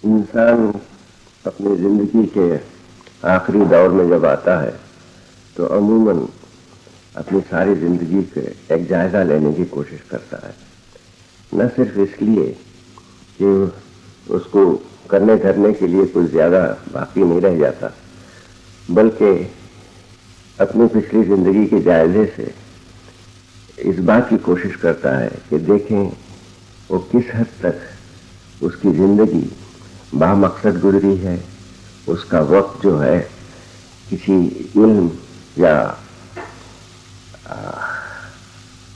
انسان اپنی زندگی کے آخری دور میں جب آتا ہے تو عموماً اپنی ساری زندگی کے ایک جائزہ لینے کی کوشش کرتا ہے، نہ صرف اس لیے کہ اس کو کرنے کے لیے کچھ زیادہ باقی نہیں رہ جاتا، بلکہ اپنی پچھلی زندگی کے جائزے سے اس بات کی کوشش کرتا ہے کہ دیکھیں وہ کس حد تک اس کی زندگی بامقصد گزری ہے، اس کا وقت جو ہے کسی علم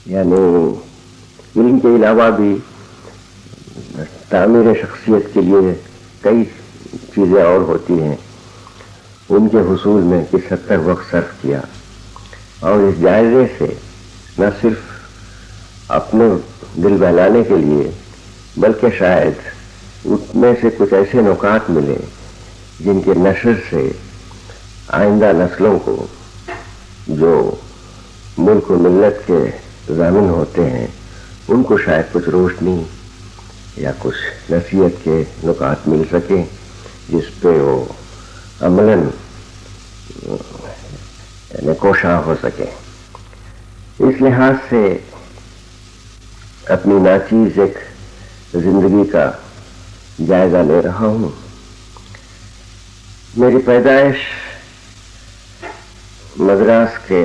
یعنی علم کے علاوہ بھی تعمیر شخصیت کے لیے کئی چیزیں اور ہوتی ہیں، ان کے حصول میں کس حد تک وقت صرف کیا، اور اس جائزے سے نہ صرف اپنے دل بہلانے کے لیے بلکہ شاید اس میں سے کچھ ایسے نکات ملے جن کے نشر سے آئندہ نسلوں کو جو ملک و ملت کے ضامن ہوتے ہیں ان کو شاید کچھ روشنی یا کچھ نصیحت کے نکات مل سکیں جس پہ وہ عملاً یعنی کوشاں ہو سکے۔ اس لحاظ سے اپنی ناچیز ایک زندگی کا جائزہ لے رہا ہوں۔ میری پیدائش مدراس کے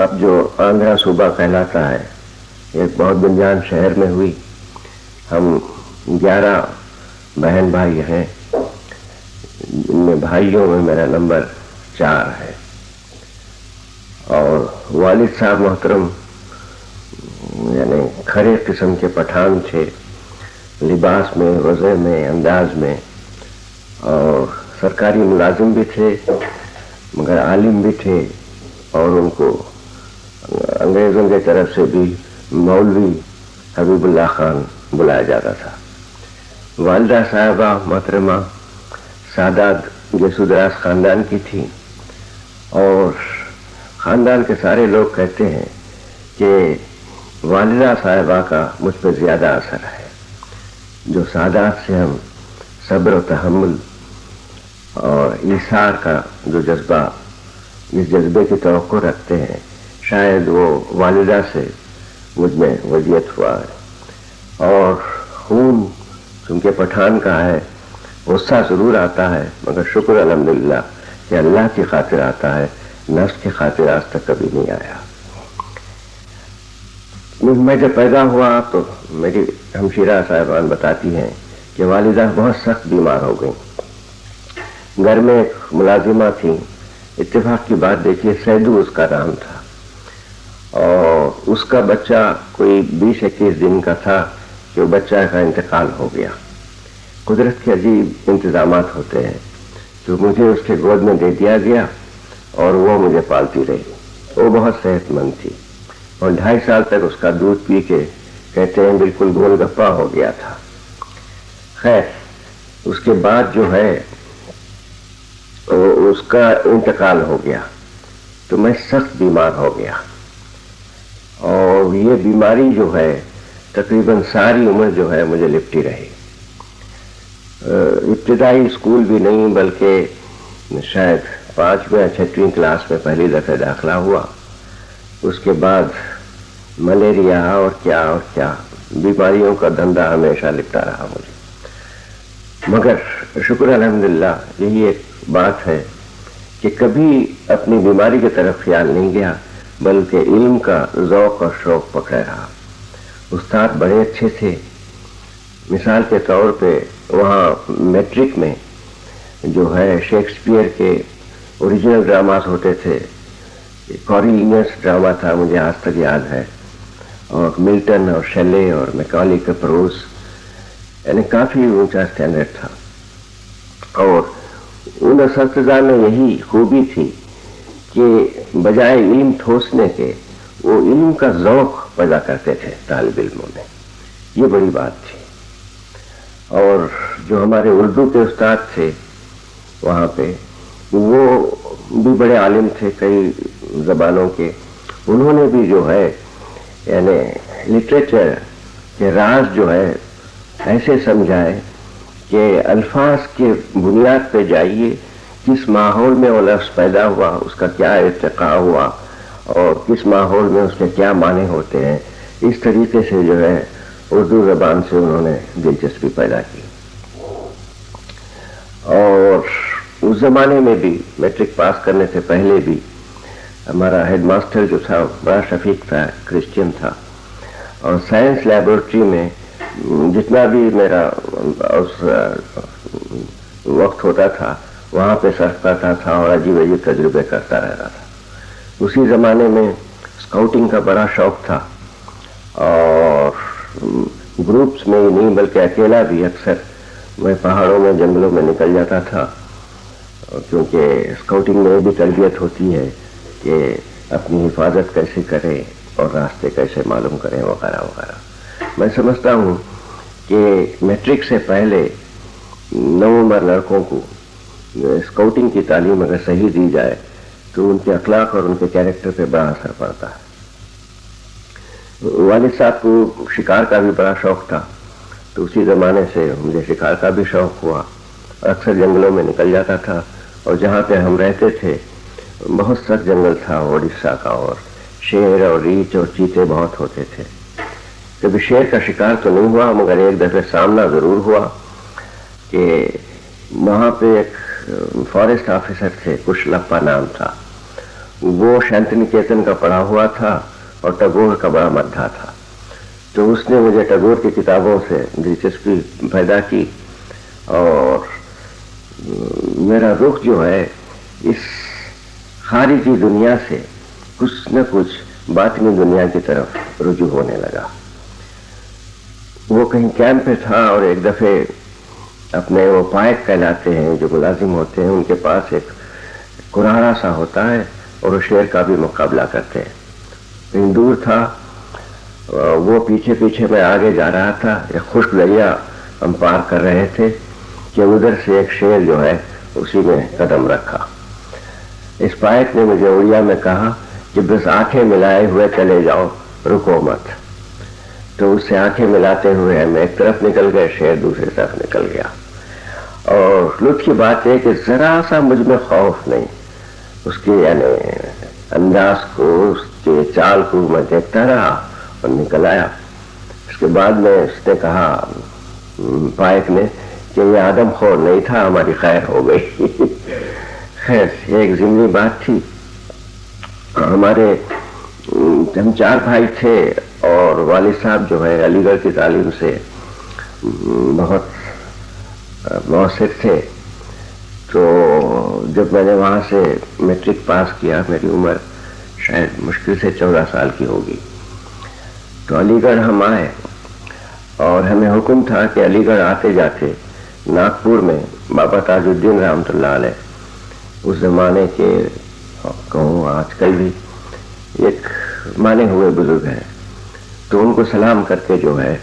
اب جو آندھرا صوبہ کہلاتا ہے ایک بہت گنجان شہر میں ہوئی۔ ہم 11 بہن بھائی ہیں، جن میں بھائیوں میں میرا نمبر 4 ہے، اور والد صاحب محترم یعنی کھڑے قسم کے پٹھان تھے، لباس میں، وضع میں، انداز میں، اور سرکاری ملازم بھی تھے مگر عالم بھی تھے، اور ان کو انگریزوں کی طرف سے بھی مولوی حبیب اللہ خان بلایا جاتا تھا۔ والدہ صاحبہ محترمہ سعادت یسودراز خاندان کی تھی، اور خاندان کے سارے لوگ کہتے ہیں کہ والدہ صاحبہ کا مجھ پہ زیادہ اثر ہے۔ جو سعادت سے ہم صبر و تحمل اور ایثار کا جو جذبہ، جس جذبے کی توقع رکھتے ہیں، شاید وہ والدہ سے مجھ میں ودیت ہوا ہے۔ اور خون چونکہ پٹھان کا ہے، غصہ ضرور آتا ہے مگر شکر الحمدللہ کہ اللہ کی خاطر آتا ہے، نفس کی خاطر آج تک کبھی نہیں آیا۔ میں جب پیدا ہوا تو میری ہمشیرہ صاحبان بتاتی ہیں کہ والدہ بہت سخت بیمار ہو گئیں۔ گھر میں ایک ملازمہ تھی، اتفاق کی بات دیکھیے سیدو اس کا نام تھا، اور اس کا بچہ کوئی 20-21 دن کا تھا کہ وہ بچہ کا انتقال ہو گیا۔ قدرت کے عجیب انتظامات ہوتے ہیں، تو مجھے اس کے گود میں دے دیا گیا اور وہ مجھے پالتی رہی۔ وہ بہت صحت مند تھی اور 2.5 سال تک اس کا دودھ پی کے کہتے ہیں بالکل گول گپا ہو گیا تھا۔ خیر، اس کے بعد جو ہے اس کا انتقال ہو گیا تو میں سخت بیمار ہو گیا، اور یہ بیماری جو ہے تقریباً ساری عمر جو ہے مجھے لپٹی رہی۔ ابتدائی اسکول بھی نہیں بلکہ شاید 5ویں یا 6ویں کلاس میں پہلی دفعہ داخلہ ہوا، اس کے بعد ملیریا اور کیا بیماریوں کا دھندا ہمیشہ لپٹا رہا مجھے۔ مگر شکر الحمدللہ یہی ایک بات ہے کہ کبھی اپنی بیماری کی طرف خیال نہیں گیا بلکہ علم کا ذوق اور شوق پکڑے رہا۔ استاد بڑے اچھے تھے، مثال کے طور پہ وہاں میٹرک میں جو ہے شیکسپیئر کے اوریجنل ڈراماز ہوتے تھے، کوریلینس ڈرامہ تھا مجھے آج تک یاد ہے، اور ملٹن اور شیلے اور میکالی کا پروز، یعنی کافی اونچا اسٹینڈرڈ تھا۔ اور ان اساتذہ میں یہی خوبی تھی کہ بجائے علم ٹھوسنے کے وہ علم کا ذوق پیدا کرتے تھے طالب علموں میں، یہ بڑی بات تھی۔ اور جو ہمارے اردو کے استاد تھے وہاں پہ، وہ بھی بڑے عالم تھے کئی زبانوں کے، انہوں نے بھی جو ہے یعنی لٹریچر کے راز جو ہے ایسے سمجھائے کہ الفاظ کے بنیاد پہ جائیے، کس ماحول میں وہ لفظ پیدا ہوا، اس کا کیا ارتقاء ہوا اور کس ماحول میں اس کے کیا معنی ہوتے ہیں، اس طریقے سے جو ہے اردو زبان سے انہوں نے دلچسپی پیدا کی۔ اور اس زمانے میں بھی میٹرک پاس کرنے سے پہلے بھی ہمارا ہیڈ ماسٹر جو تھا بڑا شفیق تھا، کرسچین تھا، اور سائنس لیبورٹری میں جتنا بھی میرا اس وقت ہوتا تھا وہاں پہ صرف کرتا تھا اور عجیب عجیب تجربے کرتا رہتا تھا۔ اسی زمانے میں اسکاؤٹنگ کا بڑا شوق تھا، اور گروپس میں ہی نہیں بلکہ اکیلا بھی اکثر میں پہاڑوں میں جنگلوں میں نکل جاتا تھا، کیونکہ اسکاؤٹنگ میں یہ بھی تربیت ہوتی ہے کہ اپنی حفاظت کیسے کریں اور راستے کیسے معلوم کریں وغیرہ وغیرہ۔ میں سمجھتا ہوں کہ میٹرک سے پہلے نوعمر لڑکوں کو اسکاؤٹنگ کی تعلیم اگر صحیح دی جائے تو ان کے اخلاق اور ان کے کیریکٹر پہ بڑا اثر پڑتا ہے۔ والد صاحب کو شکار کا بھی بڑا شوق تھا، تو اسی زمانے سے مجھے شکار کا بھی شوق ہوا، اکثر جنگلوں میں نکل جاتا تھا، اور جہاں پہ ہم رہتے تھے بہت سخت جنگل تھا اڑیسہ کا، اور شیر اور ریچھ اور چیتے بہت ہوتے تھے۔ کبھی شیر کا شکار تو نہیں ہوا، مگر ایک دفعہ سامنا ضرور ہوا کہ وہاں پہ ایک فارسٹ آفیسر تھے، کشلپا نام تھا، وہ شانتی نکیتن کا پڑھا ہوا تھا اور ٹیگور کا بڑا مداح تھا، تو اس نے مجھے ٹیگور کی کتابوں سے دلچسپی پیدا کی، اور میرا رخ جو ہے اس خارجی دنیا سے کچھ نہ کچھ باطنی دنیا کی طرف رجوع ہونے لگا۔ وہ کہیں کیمپ پہ تھا، اور ایک دفعہ اپنے وہ پائک کہلاتے ہیں جو ملازم ہوتے ہیں، ان کے پاس ایک قرارہ سا ہوتا ہے اور وہ شیر کا بھی مقابلہ کرتے ہیں۔ کہیں دور تھا، وہ پیچھے پیچھے میں آگے جا رہا تھا، ایک خشک دریا ہم پار کر رہے تھے کہ ادھر سے ایک شیر جو ہے اسی میں قدم رکھا۔ اس پائک نے مجھے اڑیا میں کہا کہ بس آنکھیں ملائے ہوئے چلے جاؤ، رکو مت۔ تو اس سے آنکھیں ملاتے ہوئے ہم ایک طرف نکل گئے، شیر دوسری طرف نکل گیا، اور لطف کی بات ہے کہ ذرا سا مجھ میں خوف نہیں، اس کے یعنی انداز کو، اس کے چال کو میں دیکھتا رہا اور نکل آیا۔ اس کے بعد میں اس نے کہا، پائک نے، کہ یہ آدم خور نہیں تھا، ہماری خیر ہو گئی۔ خیر، یہ ایک ضمنی بات تھی۔ ہمارے ہم 4 بھائی تھے، اور والد صاحب جو ہے علی گڑھ کی تعلیم سے بہت مؤثر تھے، تو جب میں نے وہاں سے میٹرک پاس کیا، میری عمر شاید مشکل سے 14 سال کی ہوگی، تو علی گڑھ ہم آئے، اور ہمیں حکم تھا کہ علی گڑھ آتے جاتے ناگپور میں بابا تاج الدین رحمۃ اللہ علیہ، اس زمانے کے کہوں آج کل بھی ایک مانے ہوئے بزرگ ہیں، تو ان کو سلام کر کے جو ہے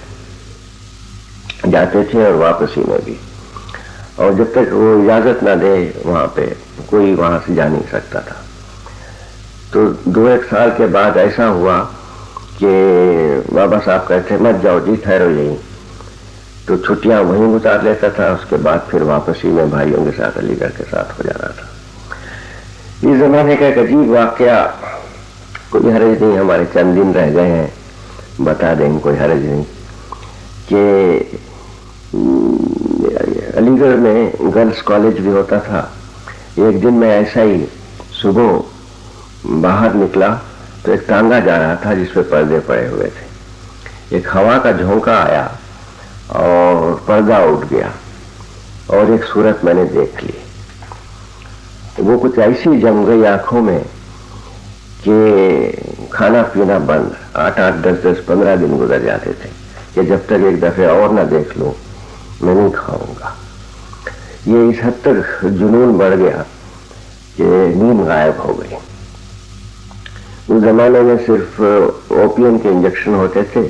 جاتے تھے، اور واپسی میں بھی، اور جب تک وہ اجازت نہ دے وہاں پہ کوئی وہاں سے جا نہیں سکتا تھا۔ تو 2-1 سال کے بعد ایسا ہوا کہ بابا صاحب کہتے مت جاؤ جی، ٹھہرو یہیں، تو چھٹیاں وہیں گزار لیتا تھا، اس کے بعد پھر واپسی میں بھائیوں کے ساتھ علی گڑھ کے ساتھ ہو جاتا تھا۔ اس زمانے کا ایک عجیب واقعہ، کوئی حرج نہیں، ہمارے چند دن رہ گئے ہیں، بتا دیں، کوئی حرج نہیں، کہ علی گڑھ میں گرلز کالج بھی ہوتا تھا۔ ایک دن میں ایسا ہی صبح باہر نکلا تو ایک ٹانگا جا رہا تھا جس پہ پردے پڑے ہوئے تھے، ایک ہوا کا جھونکا آیا اور پردہ اٹھ گیا، اور ایک صورت میں نے دیکھ لی، وہ کچھ ایسی جم گئی آنکھوں میں کہ کھانا پینا بند، 8-8 10-10 15 دن گزر جاتے تھے کہ جب تک ایک دفعہ اور نہ دیکھ لوں میں نہیں کھاؤں گا۔ یہ اس حد تک جنون بڑھ گیا کہ نیند غائب ہو گئی۔ اس زمانے میں صرف اوپیم کے انجیکشن ہوتے تھے،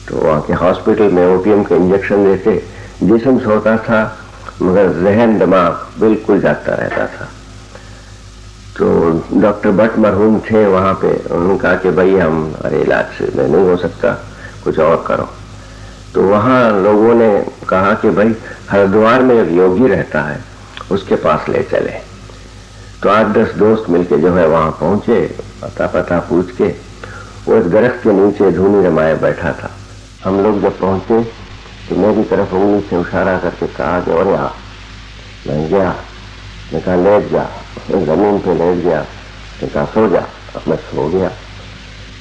تو وہاں کے ہاسپٹل میں اوپیم کے انجیکشن دیتے، جسم سوتا تھا مگر ذہن دماغ بالکل جاگتا رہتا تھا۔ تو ڈاکٹر بٹ مرحوم تھے وہاں پہ، انہوں نے کہا کہ بھائی ہمارے علاج سے میں نہیں ہو سکتا، کچھ اور کرو۔ تو وہاں لوگوں نے کہا کہ بھائی ہریدوار میں ایک یوگی رہتا ہے، اس کے پاس لے چلے۔ تو 8-10 دوست مل کے جو ہے وہاں پہنچے، پتہ پوچھ کے۔ وہ ایک درخت کے نیچے دھونی رمائے بیٹھا تھا۔ ہم لوگ جب پہنچے تو میری طرف انگلی سے اشارہ کر کے کہا کہ اور یہاں میں گیا، میں کہا لیٹ جا، زمین پہ لیٹ گیا، میں کہا سو جا، اب میں سو گیا۔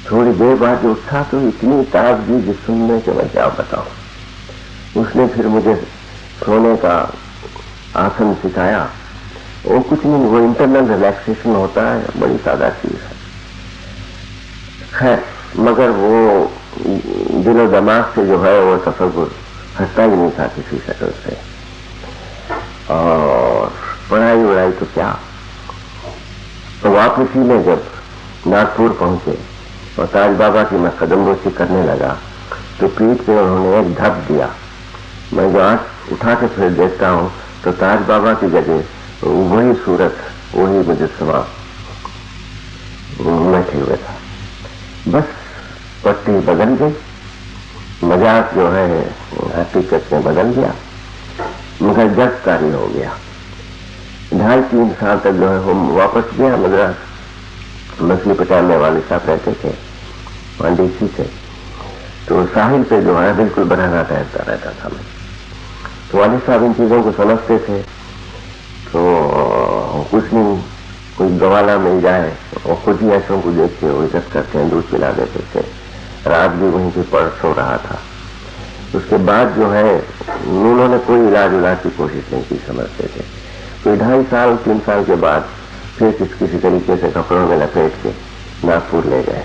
تھوڑی دیر بعد جو اٹھا تو اتنی تازگی جسم میں کہ میں کیا بتاؤں۔ اس نے پھر مجھے سونے کا آسن سکھایا۔ وہ کچھ نہیں، وہ انٹرنل ریلیکسیشن ہوتا ہے، بڑی سادہ چیز ہے۔ خیر، مگر وہ دل و دماغ سے جو ہے وہ تصور ہٹتا ہی نہیں تھا کسی شکل سے۔ اور پڑھائی وڑھائی تو کیا، تو واپسی میں جب ناگپور پہنچے اور تاج بابا کی میں قدم بوسی کرنے لگا تو پیٹھ پہ انہوں نے ایک دھپ دیا۔ میں جو آنکھ اٹھا کے پھر دیکھتا ہوں تو تاج بابا کی جگہ وہی صورت، وہی مجسمہ بیٹھے ہوئے تھا۔ بس پٹی بدل گئی، مذاق جو ہے حقیقت میں بدل گیا، مگر جگ کاری ہو گیا۔ 2.5-3 سال تک جو ہے ہم واپس گیا مدراس۔ مچھلی پٹانے والے صاحب رہتے تھے وہاں ڈی سی سے، تو ساحل پہ جو ہے بالکل بنانا ٹہلتا رہتا تھا میں۔ تو والد صاحب ان چیزوں کو سمجھتے تھے، تو کچھ نہیں، کوئی گوالا مل جائے اور خود ہی ایسوں کو دیکھ کے وہ عزت کرتے ہیں، دودھ پلا دیتے تھے۔ رات بھی وہیں پہ پڑ سو رہا تھا۔ اس کے بعد جو ہے انہوں نے کوئی علاج کی کوشش نہیں کی، سمجھتے تھے۔ کوئی 2.5-3 سال کے بعد پھر کسی طریقے سے کپڑوں میں لپیٹ کے ناگپور لے گئے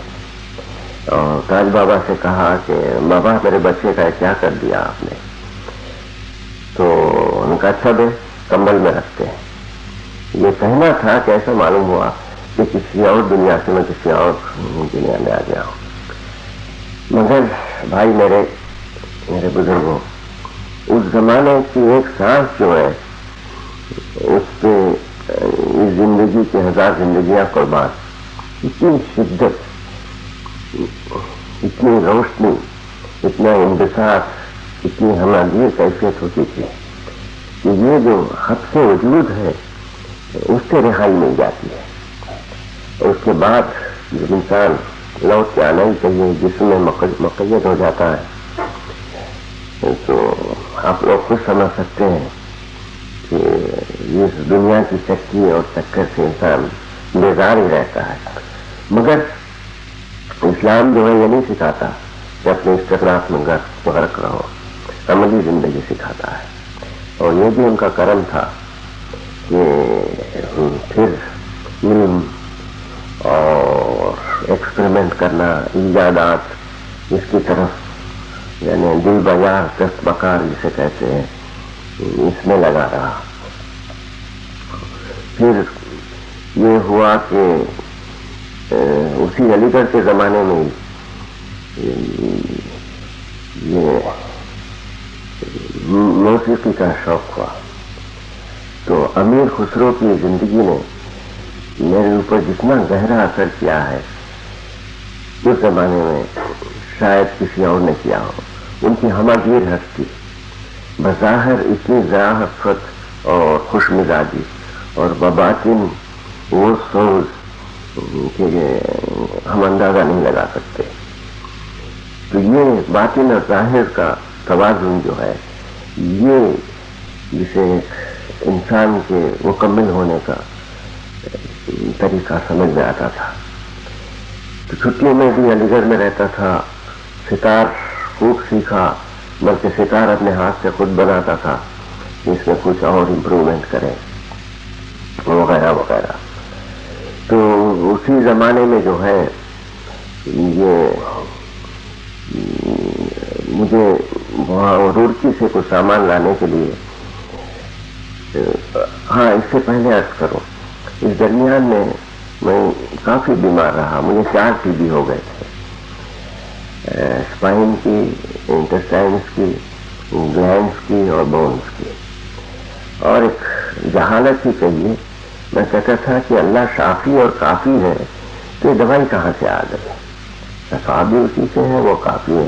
اور تاج بابا سے کہا کہ بابا میرے بچے کا کیا کر دیا آپ نے؟ تو ان کا اچھا بے کمبل میں رکھتے ہیں۔ یہ کہنا تھا کہ ایسا معلوم ہوا کہ کسی اور دنیا سے میں کسی اور دنیا میں آ گیا ہوں۔ مگر بھائی میرے بزرگوں، اس زمانے کی ایک سانس جو ہے اس پہ اس زندگی کے 1000 زندگیاں قربان۔ اتنی شدت، اتنی روشنی، اتنا انبساط، اتنی ہماگیر کیفیت ہوتی تھی کہ یہ جو حبس وجود ہے اس سے رہائی مل جاتی ہے۔ اور اس کے بعد جب انسان لوٹ کے آنا ہی چاہیے، جسم میں مقید ہو جاتا ہے، تو آپ لوگ خود سمجھ سکتے ہیں کہ اس دنیا کی چکی اور چکر سے انسان بیزار ہی رہتا ہے۔ مگر اسلام جو ہے یہ نہیں سکھاتا کہ اپنے استقلاف میں غرق رہو، عملی زندگی سکھاتا ہے۔ اور یہ بھی ان کا کرم تھا کہ پھر علم اور ایکسپریمنٹ کرنا، ایجادات، اس کی طرف یعنی دل بازار دست بکار جسے کہتے ہیں، اس میں لگا رہا۔ پھر یہ ہوا کہ اسی علی گڑھ کے زمانے میں یہ موسیقی کا شوق ہوا، تو امیر خسرو کی زندگی نے میرے اوپر جتنا گہرا اثر کیا ہے اس زمانے میں شاید کسی اور نے کیا ہو۔ ان کی ہماگیر ہستی، بظاہر اتنی ذراحت اور خوش مزاجی، اور بباطن وہ سوز کہ ہم اندازہ نہیں لگا سکتے۔ تو یہ باطن اور ظاہر کا توازن جو ہے، یہ جسے انسان کے مکمل ہونے کا طریقہ سمجھ میں آتا تھا۔ تو چھٹیوں میں بھی علی گڑھ میں رہتا تھا، ستار خوب سیکھا، بلکہ ستار اپنے ہاتھ سے خود بناتا تھا، اس میں کچھ اور امپروومنٹ کریں وغیرہ وغیرہ۔ تو اسی زمانے میں جو ہے یہ مجھے وہاں رورکی سے کچھ سامان لانے کے لیے، ہاں اس سے پہلے عرض کروں، اس درمیان میں کافی بیمار رہا، مجھے 4 TB ہو گئے تھے، اسپائن کی، انٹسٹائنس کی، گلینڈس کی اور بونز کی۔ اور ایک جہالت ہی کہیے، میں کہتا تھا کہ اللہ شافی اور کافی ہے تو یہ دوائی کہاں سے آ گئی؟ صحابی اسی سے ہیں، وہ کافی ہے،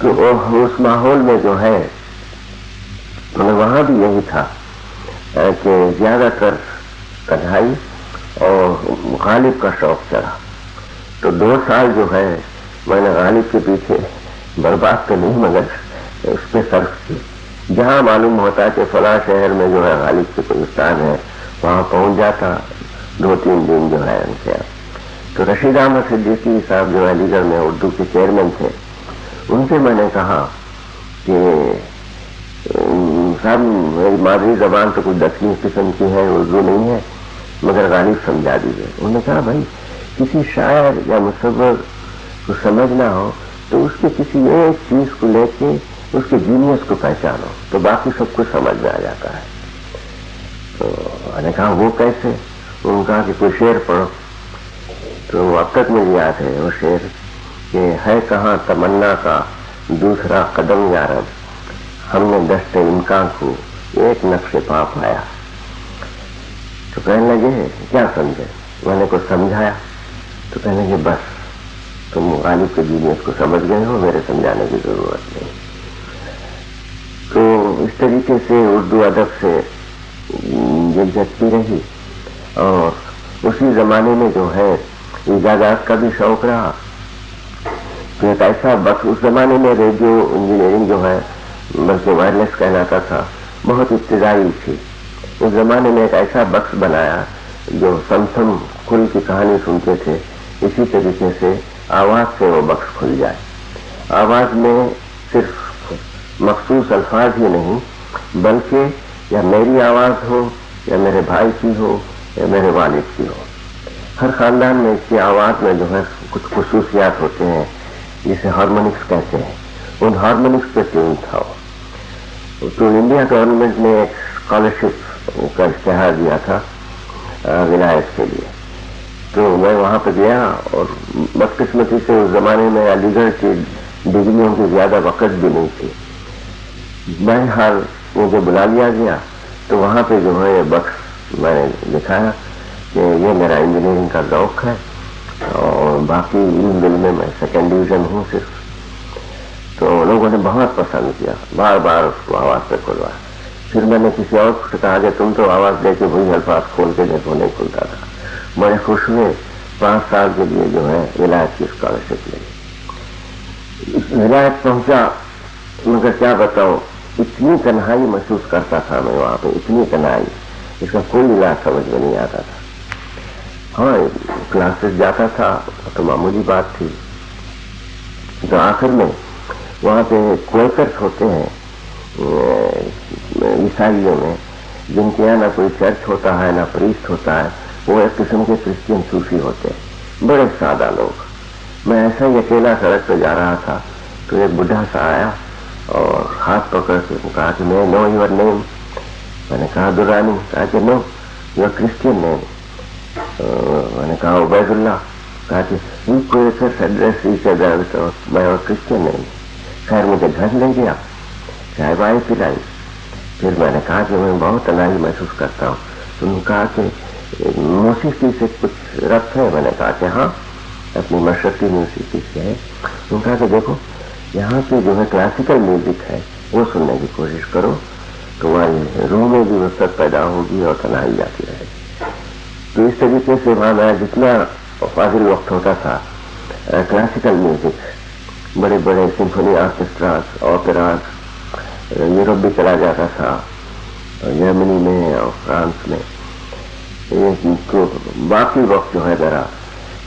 تو اس ماحول میں جو ہے وہاں بھی یہی تھا کہ زیادہ تر کڑھائی اور غالب کا شوق چڑھا. تو 2 سال جو ہے میں نے غالب کے پیچھے برباد تو نہیں مگر اس پہ صرف کی. جہاں معلوم ہوتا ہے کہ فلاں شہر میں جو ہے غالب کے کوئی استاد ہے وہاں پہنچ جاتا 2-3 دن جو ہے ان کے. تو رشید احمد صدیقی صاحب جو علی گڑھ میں اردو کے چیئرمین تھے, ان سے میں نے کہا کہ صاحب میری مادری زبان تو کچھ 10ویں قسم کی ہے, اردو نہیں ہے, مگر غالب سمجھا دیجیے. انہوں نے کہا بھائی کسی شاعر یا مصور کو سمجھنا ہو تو اس کے کسی ایک چیز کو لے کے اس کے جینیس کو پہچانو تو باقی سب کچھ سمجھ میں آ جاتا ہے. تو میں نے کہا وہ کیسے؟ انہوں نے کہا کہ کوئی شعر پڑھو. تو اب تک مجھے یاد ہے وہ شعر کہ ہے کہاں تمنا کا دوسرا قدم یارب, ہم نے دست امکان کو ایک نقش پا پایا. تو کہنے لگے کیا سمجھے؟ میں نے کچھ سمجھایا تو کہنے لگے بس تم غالب کے جینیس کو سمجھ گئے ہو, میرے سمجھانے کی ضرورت نہیں. تو اس طریقے سے اردو ادب سے دلچسپی رہی, اور اسی زمانے میں جو ہے ایجادات کا بھی شوق رہا. تو ایک ایسا وقت اس زمانے میں ریڈیو انجینئرنگ جو ہے بلکہ وائرلیس کہلاتا تھا, بہت ابتدائی تھی. اس زمانے میں ایک ایسا بکس بنایا جو سمسم کھل کی کہانی سنتے تھے, اسی طریقے سے آواز سے وہ بکس کھل جائے. آواز میں صرف مخصوص الفاظ ہی نہیں بلکہ یا میری آواز ہو یا میرے بھائی کی ہو یا میرے والد کی ہو, ہر خاندان میں اس کی آواز میں جو ہے کچھ خصوصیات ہوتے ہیں جسے ہارمونکس کہتے ہیں. ان ہارمونکس پہ ٹیون تھا. تو انڈیا گورنمنٹ نے ایک اسکالرشپ کا اشتہار دیا تھا ولایت کے لیے. تو میں وہاں پہ گیا اور بدقسمتی سے اس زمانے میں علی گڑھ کی ڈگریوں کی زیادہ وقت بھی نہیں تھی. بہرحال مجھے بلا لیا گیا تو وہاں پہ جو ہے یہ بکس میں نے دکھایا کہ یہ میرا انجینئرنگ کا ذوق ہے اور باقی علم دل میں 2nd ڈویژن ہوں صرف. تو لوگوں نے بہت پسند کیا, بار بار اس کو آواز پہ کھلوایا. پھر میں نے کسی اور کو کہا کہ تم تو آواز دے کے وہی الفاظ کھول کے دیکھو, نہیں کھلتا تھا. بڑے خوش ہوئے, 5 سال کے لیے جو ہے ولایت کی اسکالرشپ لگی. ولایت پہنچا مگر کیا بتاؤ اتنی تنہائی محسوس کرتا تھا میں وہاں پہ, اتنی تنہائی اس کا کوئی علاج سمجھ میں نہیں آتا تھا. ہاں کلاسز جاتا تھا تو معمولی بات تھی. تو آخر میں وہاں پہ کوئکرس ہوتے ہیں عیسائیوں میں, جن کے یہاں نہ کوئی چرچ ہوتا ہے نہ پریسٹ ہوتا ہے, وہ ایک قسم کے کرسچن صوفی ہوتے ہیں, بڑے سادہ لوگ. میں ایسا ہی اکیلا سڑک پہ جا رہا تھا تو ایک بڈھا سا آیا اور ہاتھ پکڑ کے کہا کہ میں نو یور نیم. میں نے کہا درانی. کہا کہ نو یور کرسچن نیم. میں نے کہا عبید اللہ. کہا کہ وی کوئکرس ایڈریس ایچ ادر بائی اور کرسچن نیم. خیر مجھے گھر لے گیا, چائے وائے پلائی. پھر میں نے کہا کہ میں بہت تنہائی محسوس کرتا ہوں. تو انہوں نے کہا کہ موسیقی سے کچھ ربط ہے؟ میں نے کہا کہ ہاں اپنی مشرقی موسیقی سے ہے. انہوں نے کہا کہ دیکھو یہاں پہ جو ہے کلاسیکل میوزک ہے وہ سننے کی کوشش کرو, تمہاری روح میں بھی وسعت پیدا ہوگی اور تنہائی جاتی رہے گی. تو اس طریقے سے وہاں میں جتنا فاضل وقت ہوتا تھا کلاسیکل میوزک, بڑے بڑے سمفونی آرکیسٹراز, اوپراز, یورپ بھی چلا جاتا تھا, جرمنی میں اور فرانس میں. تو باقی وقت جو ہے ذرا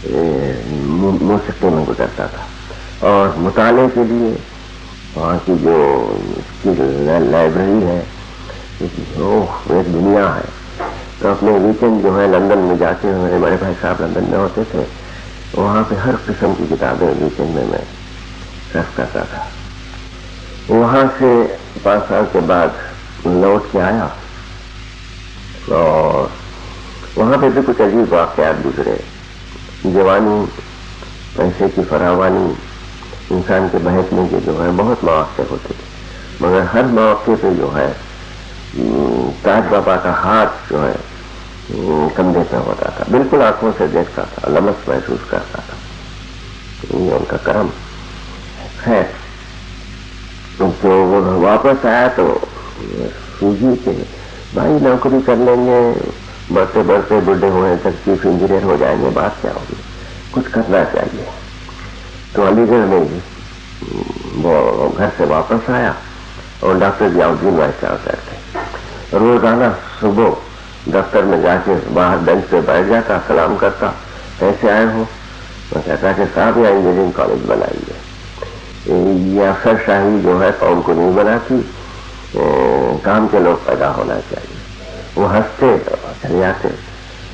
موسیقی میں گزرتا تھا. اور مطالعے کے لیے وہاں کی جو اس کی لائبریری ہے وہ ایک دنیا ہے. تو اپنے ویکینڈ جو ہے لندن میں جا کے, میرے بڑے بھائی صاحب لندن میں ہوتے تھے, وہاں پہ ہر قسم کی کتابیں ویکینڈ میں صرف کرتا تھا. وہاں سے 5 سال کے بعد لوٹ کے آیا اور وہاں پہ بھی کچھ عجیب واقعات گزرے. جوانی, پیسے کی فراوانی, انسان کے بہتنے کے جو ہے بہت مواقع ہوتے تھے, مگر ہر موقع پہ جو ہے تاج بابا کا ہاتھ جو ہے کندھے پہ ہوتا تھا, بالکل آنکھوں سے دیکھتا تھا, لمس محسوس کرتا تھا. یہ ان کا کرم. خیر تو وہ واپس آیا تو سوچی کہ بھائی نوکری کر لیں گے، بڑھتے بڑھتے بڈھے ہونے تک چیف انجینئر ہو جائیں گے، بات کیا ہوگی، کچھ کرنا چاہیے. تو علی گڑھ میں وہ گھر سے واپس آیا اور ڈاکٹر ضیاء الدین وائس چانسلر تھے. روزانہ صبح دفتر میں جا کے باہر بینچ پہ بیٹھ جاتا، سلام کرتا، کیسے آئے ہو؟ میں کہتا کہ صاحب یہاں انجینئرنگ کالج بنائیے. یہ افسر شاہی جو ہے قوم کو نہیں بناتی، کام کے لوگ پیدا ہونا چاہیے. وہ ہنستے چلے آتے،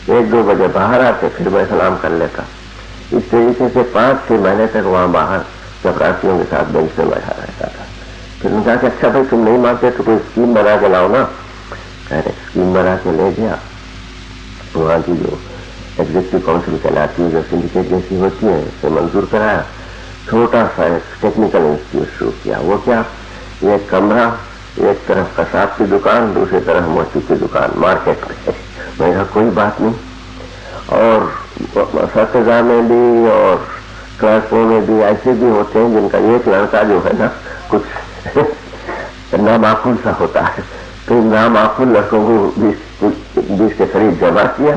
1-2 بجے باہر آتے، پھر میں سلام کر لیتا. اس طریقے سے 5-6 مہینے تک وہاں باہر چپراسیوں کے ساتھ بینچ میں بیٹھا رہتا تھا. پھر ان کہا کہ اچھا بھائی تم نہیں مانتے تو کوئی اسکیم بنا کے لاؤ نا. اسکیم بنا کے لے گیا. وہاں کی جو ایگزیکٹو کاؤنسل کہلاتی ہے، جو سنڈیکیٹ جیسی ہوتی ہے، اسے منظور کرایا. چھوٹا سا ایک ٹیکنیکل انسٹیٹیوٹ شروع کیا. وہ کیا، ایک کمرہ، ایک طرف کساب کی دکان، دوسری طرف موچی کی دکان مارکیٹ میں. میں کہا کوئی بات نہیں. اور اساتذہ میں بھی اور کلاسوں میں بھی ایسے بھی ہوتے ہیں جن کا ایک لڑکا جو ہے نا کچھ نامعقول سا ہوتا ہے، تو نامعقول لڑکوں کو 20 کے قریب جمع کیا،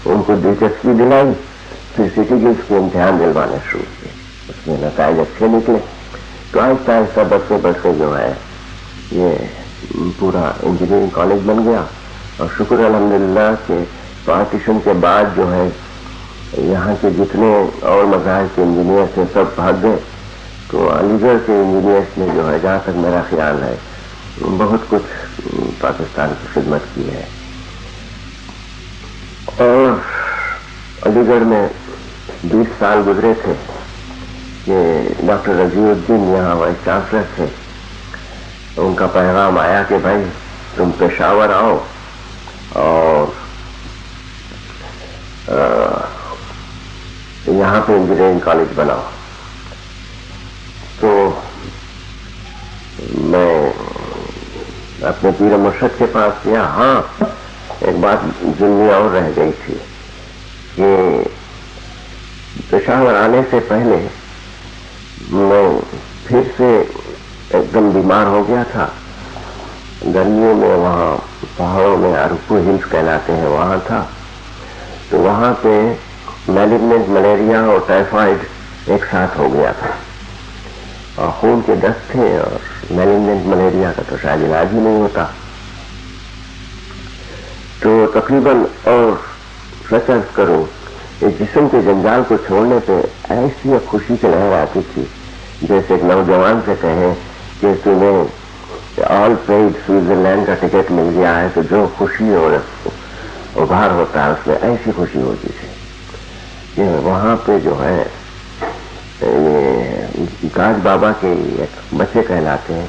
ان کو دلچسپی دلائی، پھر سٹیزنس کے امتحان دلوانے شروع کیے. اس میں نتائج اچھے نکلے تو آہستہ آہستہ بڑھتے بڑھتے جو ہے یہ پورا انجینئرنگ کالج بن گیا. اور شکر الحمدللہ کہ پارٹیشن کے بعد جو ہے یہاں کے جتنے اور مذاہب کے انجینئر تھے سب بھاگ گئے. تو علی گڑھ کے انجینئرس نے جو ہے جہاں تک میرا خیال ہے بہت کچھ پاکستان کی خدمت کی ہے. اور علی گڑھ میں 20 سال گزرے تھے کہ ڈاکٹر رضی الدین یہاں وائس چانسلر تھے. ان کا پیغام آیا کہ بھائی تم پشاور آؤ اور یہاں پہ انجینئرنگ کالج بناؤ. تو میں اپنے پیر مرشد کے پاس گیا. ہاں ایک بات ذہن اور رہ گئی تھی کہ پشاور آنے سے پہلے میں پھر سے ایک دم بیمار ہو گیا تھا. گرمیوں میں وہاں پہاڑوں میں اروکو ہلز کہلاتے ہیں وہاں تھا. تو وہاں پہ میلیگننٹ ملیریا اور ٹائیفائڈ ایک ساتھ ہو گیا تھا، اور خون کے دست تھے، اور میلیگننٹ ملیریا کا تو شاید علاج ہی نہیں ہوتا. تو تقریباً اور سچ عرض کروں اس جسم کے جنجال کو چھوڑنے پہ ایسی ایک خوشی کی لہر آتی تھی جیسے ایک نوجوان سے کہیں کہ تمہیں آل پیڈ سوئٹزرلینڈ کا ٹکٹ مل گیا ہے. تو جو خوشی اور ابھار ہوتا ہے اس میں ایسی خوشی ہوتی تھی کہ وہاں پہ جو ہے گاج بابا کے ایک بچے کہلاتے ہیں،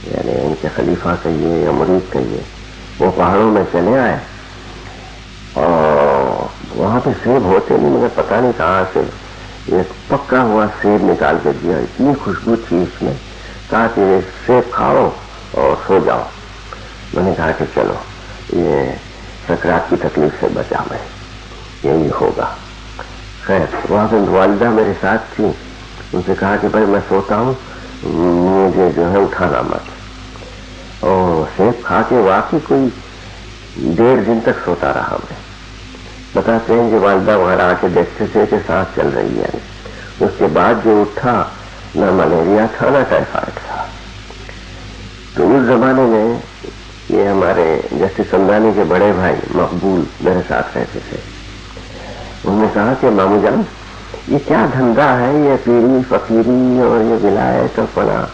یعنی ان کے خلیفہ کہیے یا مرید کہیے، وہ پہاڑوں میں چلے آئے اور وہاں پہ سیب ہوتے نہیں، مجھے پتا نہیں کہاں سے ایک پکا ہوا سیب نکال کے دیا. اتنی خوشبو تھی اس میں. کہا کہ یہ سیب کھاؤ اور سو جاؤ. میں نے کہا کہ چلو یہ سکرات کی تکلیف سے بچا میں، یہی ہوگا. خیر وہاں پہ والدہ میرے ساتھ تھی. ان سے کہا کہ بھائی میں سوتا ہوں، مجھے جو ہے اٹھانا مت. اور سیب کھا کے واقعی کوئی 1.5 دن تک سوتا رہا میں. بتاتے ہیں کہ والدہ وغیرہ آ کے دیکھتے تھے کہ سانس چل رہی ہے. اس کے بعد جو اٹھا نہ ملیریا تھا نہ ٹائیفائڈ تھا. تو اس زمانے میں یہ ہمارے جسٹس سمدانی کے بڑے بھائی مقبول میرے ساتھ رہتے تھے. انہوں نے کہا کہ مامو جان یہ کیا دھندا ہے، یہ پیری فقیری اور یہ ولایت اور فلاں،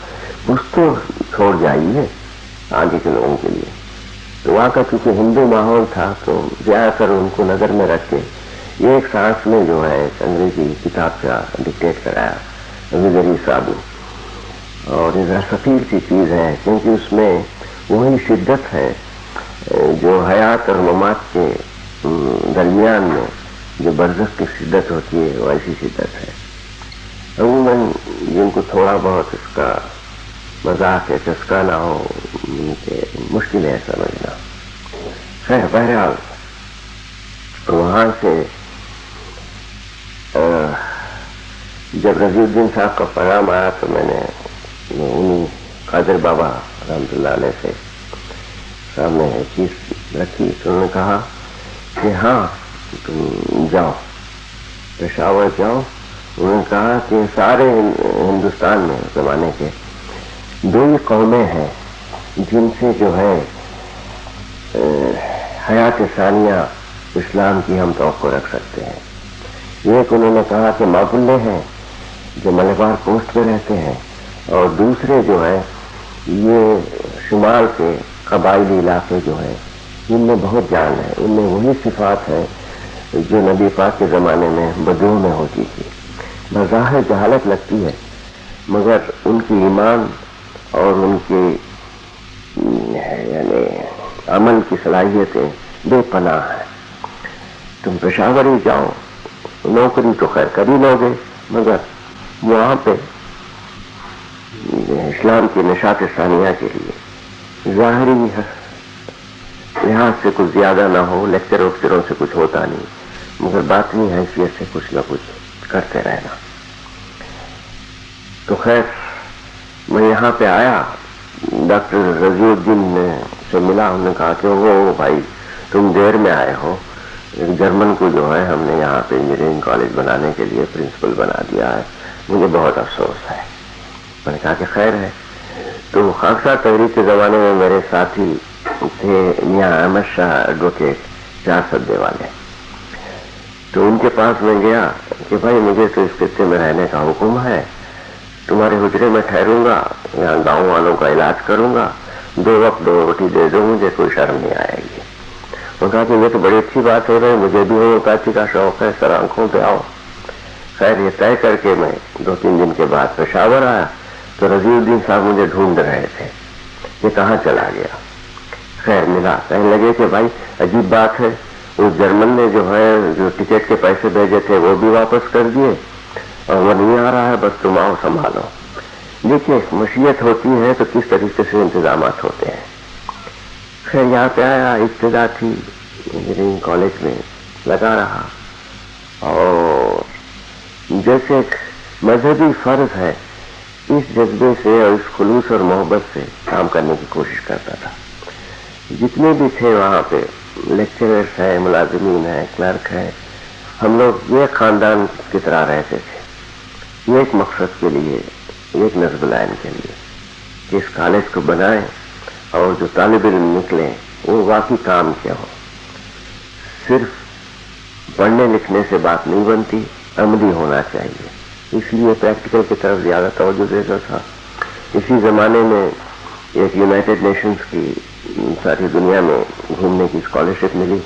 کچھ تو چھوڑ جائیے آگے کے لوگوں کے لیے. تو وہاں کا کیونکہ ہندو ماحول تھا تو زیادہ تر ان کو نظر میں رکھ کے ایک سانس میں جو ہے انگریزی کتاب کا ڈکٹیٹ کرایا وزری صابو. اور یہ ذرا ثقیل سی چیز ہے کیونکہ اس میں وہی شدت ہے جو حیات اور ممات کے درمیان میں جو برزخ کی شدت ہوتی ہے وہ ایسی شدت ہے. عموماً جن کو تھوڑا بہت اس کا مذاق ہے چسکا نہ ہو ان کے مشکل ہے سمجھنا. خیر بہرحال وہاں سے جب رضی الدین صاحب کا پیغام آیا تو میں نے انہیں قادر بابا رحمۃ اللہ علیہ سے سامنے چیز رکھی تو انہوں نے کہا کہ ہاں تم جاؤ پشاور جاؤ. انہوں نے کہا کہ سارے ہندوستان میں زمانے کے 2 قومیں ہیں جن سے جو ہے حیات ثانیہ اسلام کی ہم توقع رکھ سکتے ہیں. ایک انہوں نے کہا کہ ماپلے ہیں جو ملبار کوسٹ پہ رہتے ہیں، اور دوسرے جو ہے یہ شمال کے قبائلی علاقے جو ہیں ان میں بہت جان ہے، ان میں وہی صفات ہے جو نبی پاک کے زمانے میں بدوؤں میں ہوتی تھی. بظاہر جہالت لگتی ہے مگر ان کی ایمان اور ان کی یعنی عمل کی صلاحیتیں بے پناہ ہیں. تم پشاور ہی جاؤ، نوکری تو خیر کر ہی لو گے مگر وہاں پہ اسلام کی نشاط ثانیہ کے لیے ظاہری لحاظ سے کچھ زیادہ نہ ہو، لیکچر وکچروں سے کچھ ہوتا نہیں مگر باطنی حیثیت سے کچھ نہ کچھ کرتے رہنا. تو خیر میں یہاں پہ آیا، ڈاکٹر رضی الدین سے ملا. انہوں نے کہا کہ وہ بھائی تم دیر میں آئے ہو، ایک جرمن کو جو ہے ہم نے یہاں پہ انجینئرنگ کالج بنانے کے لیے پرنسپل بنا دیا ہے، مجھے بہت افسوس ہے. میں نے کہا کہ خیر ہے. تو خاکسار تحریک کے زمانے میں میرے ساتھی تھے میاں احمد شاہ ایڈوکیٹ 4 سدے والے، تو ان کے پاس میں گیا کہ بھائی مجھے تو اس خطے میں رہنے کا حکم ہے، تمہارے حجرے میں ٹھہروں گا، یہاں گاؤں والوں کا علاج کروں گا، 2 وقت 2 روٹی دے دو، مجھے کوئی شرم نہیں آئے گی. انہوں نے کہا کہ یہ تو بڑی اچھی بات ہو رہی ہے، مجھے بھی ہومیوپیتھی کا شوق ہے، سر آنکھوں پہ آؤ. خیر یہ طے کر کے میں 2-3 دن کے بعد پشاور آیا تو رضی الدین صاحب مجھے ڈھونڈ رہے تھے کہ کہاں چلا گیا. خیر ملا، کہنے لگے کہ بھائی عجیب بات ہے، اس جرمن نے جو ہے جو ٹکٹ کے پیسے بھیجے تھے وہ بھی واپس کر دیے اور وہ نہیں آ رہا ہے، بس تم آؤ سنبھالو. دیکھیے مشیت ہوتی ہے تو کس طریقے سے انتظامات ہوتے ہیں. خیر یہاں پہ آیا، ابتدا تھی انجینئرنگ کالج میں لگا رہا، اور جیسے ایک مذہبی فرض ہے اس جذبے سے اور اس خلوص اور محبت سے کام کرنے کی کوشش کرتا تھا. جتنے بھی تھے وہاں پہ لیکچررس ہیں، ملازمین ہیں، کلرک ہیں، ہم لوگ ایک خاندان کی طرح رہتے تھے، ایک مقصد کے لیے، ایک نصب لائن کے لیے کہ اس کالج کو بنائیں اور جو طالب علم نکلیں وہ واقعی کام کیا ہو. صرف پڑھنے لکھنے سے بات نہیں بنتی، عملی ہونا چاہیے. اس لیے پریکٹیکل کی طرف زیادہ توجہ دیتا تھا. اسی زمانے میں ایک یونائٹڈ نیشنز کی ساری دنیا میں گھومنے کی اسکالرشپ ملی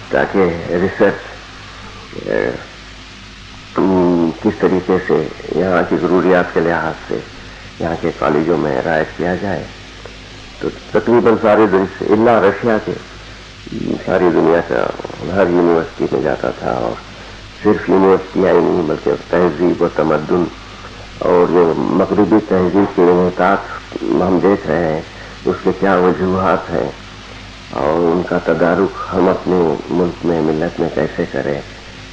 تاکہ ریسرچ کس طریقے سے یہاں کی ضروریات کے لحاظ سے یہاں کے کالجوں میں رعایت کیا جائے. تو تقریباً ساری دنیا الا رشیا کے ساری دنیا کا ہر یونیورسٹی میں جاتا تھا، اور صرف یونیورسٹیاں ہی نہیں بلکہ تہذیب و تمدن اور جو مغربی تہذیب کے انحطاط ہم دیکھ رہے ہیں اس کے کیا وجوہات ہیں اور ان کا تدارک ہم اپنے ملک میں ملت میں کیسے کریں،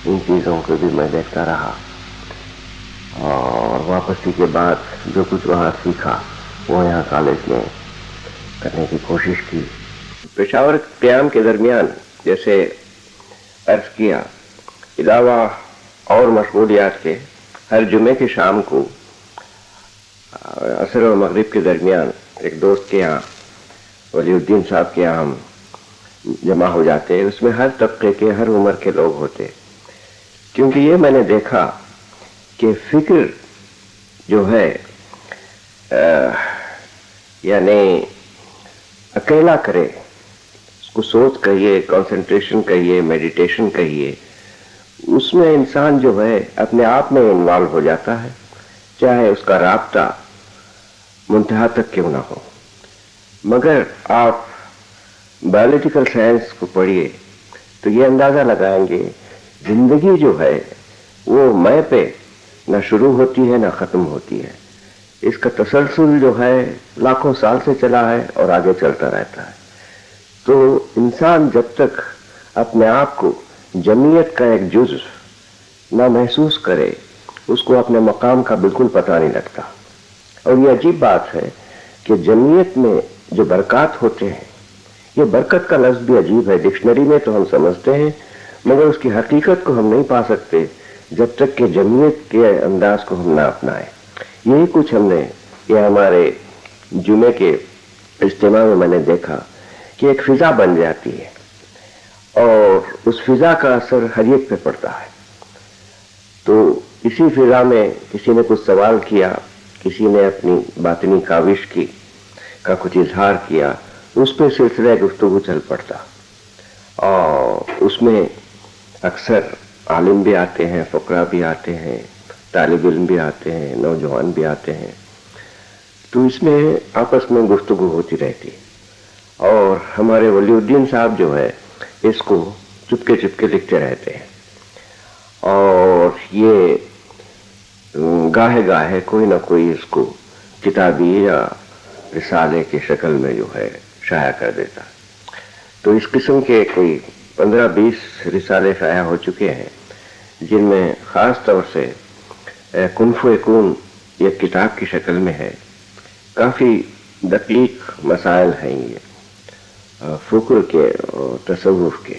ان چیزوں کو بھی میں دیکھتا رہا. اور واپسی کے بعد جو کچھ وہاں سیکھا وہ یہاں کالج میں کرنے کی کوشش کی. پشاور قیام کے درمیان جیسے عرض کیا علاوہ اور مشغولیات کے ہر جمعے کی شام کو عصر اور مغرب کے درمیان ایک دوست کے یہاں ولی الدین صاحب کے یہاں ہم جمع ہو جاتے. اس میں ہر طبقے کے ہر عمر کے لوگ ہوتے، کیونکہ یہ میں نے دیکھا کہ فکر جو ہے یعنی اکیلا کرے، اس کو سوچ کہیے، کنسنٹریشن کہیے، میڈیٹیشن کہیے، اس میں انسان جو ہے اپنے آپ میں انوالو ہو جاتا ہے، چاہے اس کا رابطہ منتہا تک کیوں نہ ہو. مگر آپ بایولوجیکل سائنس کو پڑھیے تو یہ اندازہ لگائیں گے زندگی جو ہے وہ میں پہ نہ شروع ہوتی ہے نہ ختم ہوتی ہے. اس کا تسلسل جو ہے لاکھوں سال سے چلا ہے اور آگے چلتا رہتا ہے. تو انسان جب تک اپنے آپ کو جمعیت کا ایک جزو نہ محسوس کرے اس کو اپنے مقام کا بالکل پتہ نہیں لگتا. اور یہ عجیب بات ہے کہ جمعیت میں جو برکات ہوتے ہیں، یہ برکت کا لفظ بھی عجیب ہے، ڈکشنری میں تو ہم سمجھتے ہیں مگر اس کی حقیقت کو ہم نہیں پا سکتے جب تک کہ جمعیت کے انداز کو ہم نہ اپنائیں۔ یہی کچھ ہم نے یہ ہمارے جمعے کے اجتماع میں نے دیکھا کہ ایک فضا بن جاتی ہے اور اس فضا کا اثر ہر ایک پہ پڑتا ہے۔ تو اسی فضا میں کسی نے کچھ سوال کیا، کسی نے اپنی باطنی کاوش کی کا کچھ اظہار کیا، اس پہ سلسلہ گفتگو چل پڑتا اور اس میں اکثر عالم بھی آتے ہیں، فقراء بھی آتے ہیں، طالب علم بھی آتے ہیں، نوجوان بھی آتے ہیں، تو اس میں آپس میں گفتگو ہوتی رہتی۔ اور ہمارے ولی الدین صاحب جو ہے اس کو چپکے چپکے لکھتے رہتے ہیں اور یہ گاہے گاہے کوئی نہ کوئی اس کو کتابی یا رسالے کی شکل میں جو ہے شائع کر دیتا۔ تو اس قسم کے کوئی 15-20 رسالے شائع ہو چکے ہیں، جن میں خاص طور سے کن فیکون یہ کتاب کی شکل میں ہے۔ کافی دقیق مسائل ہیں یہ فکر کے اور تصوف کے،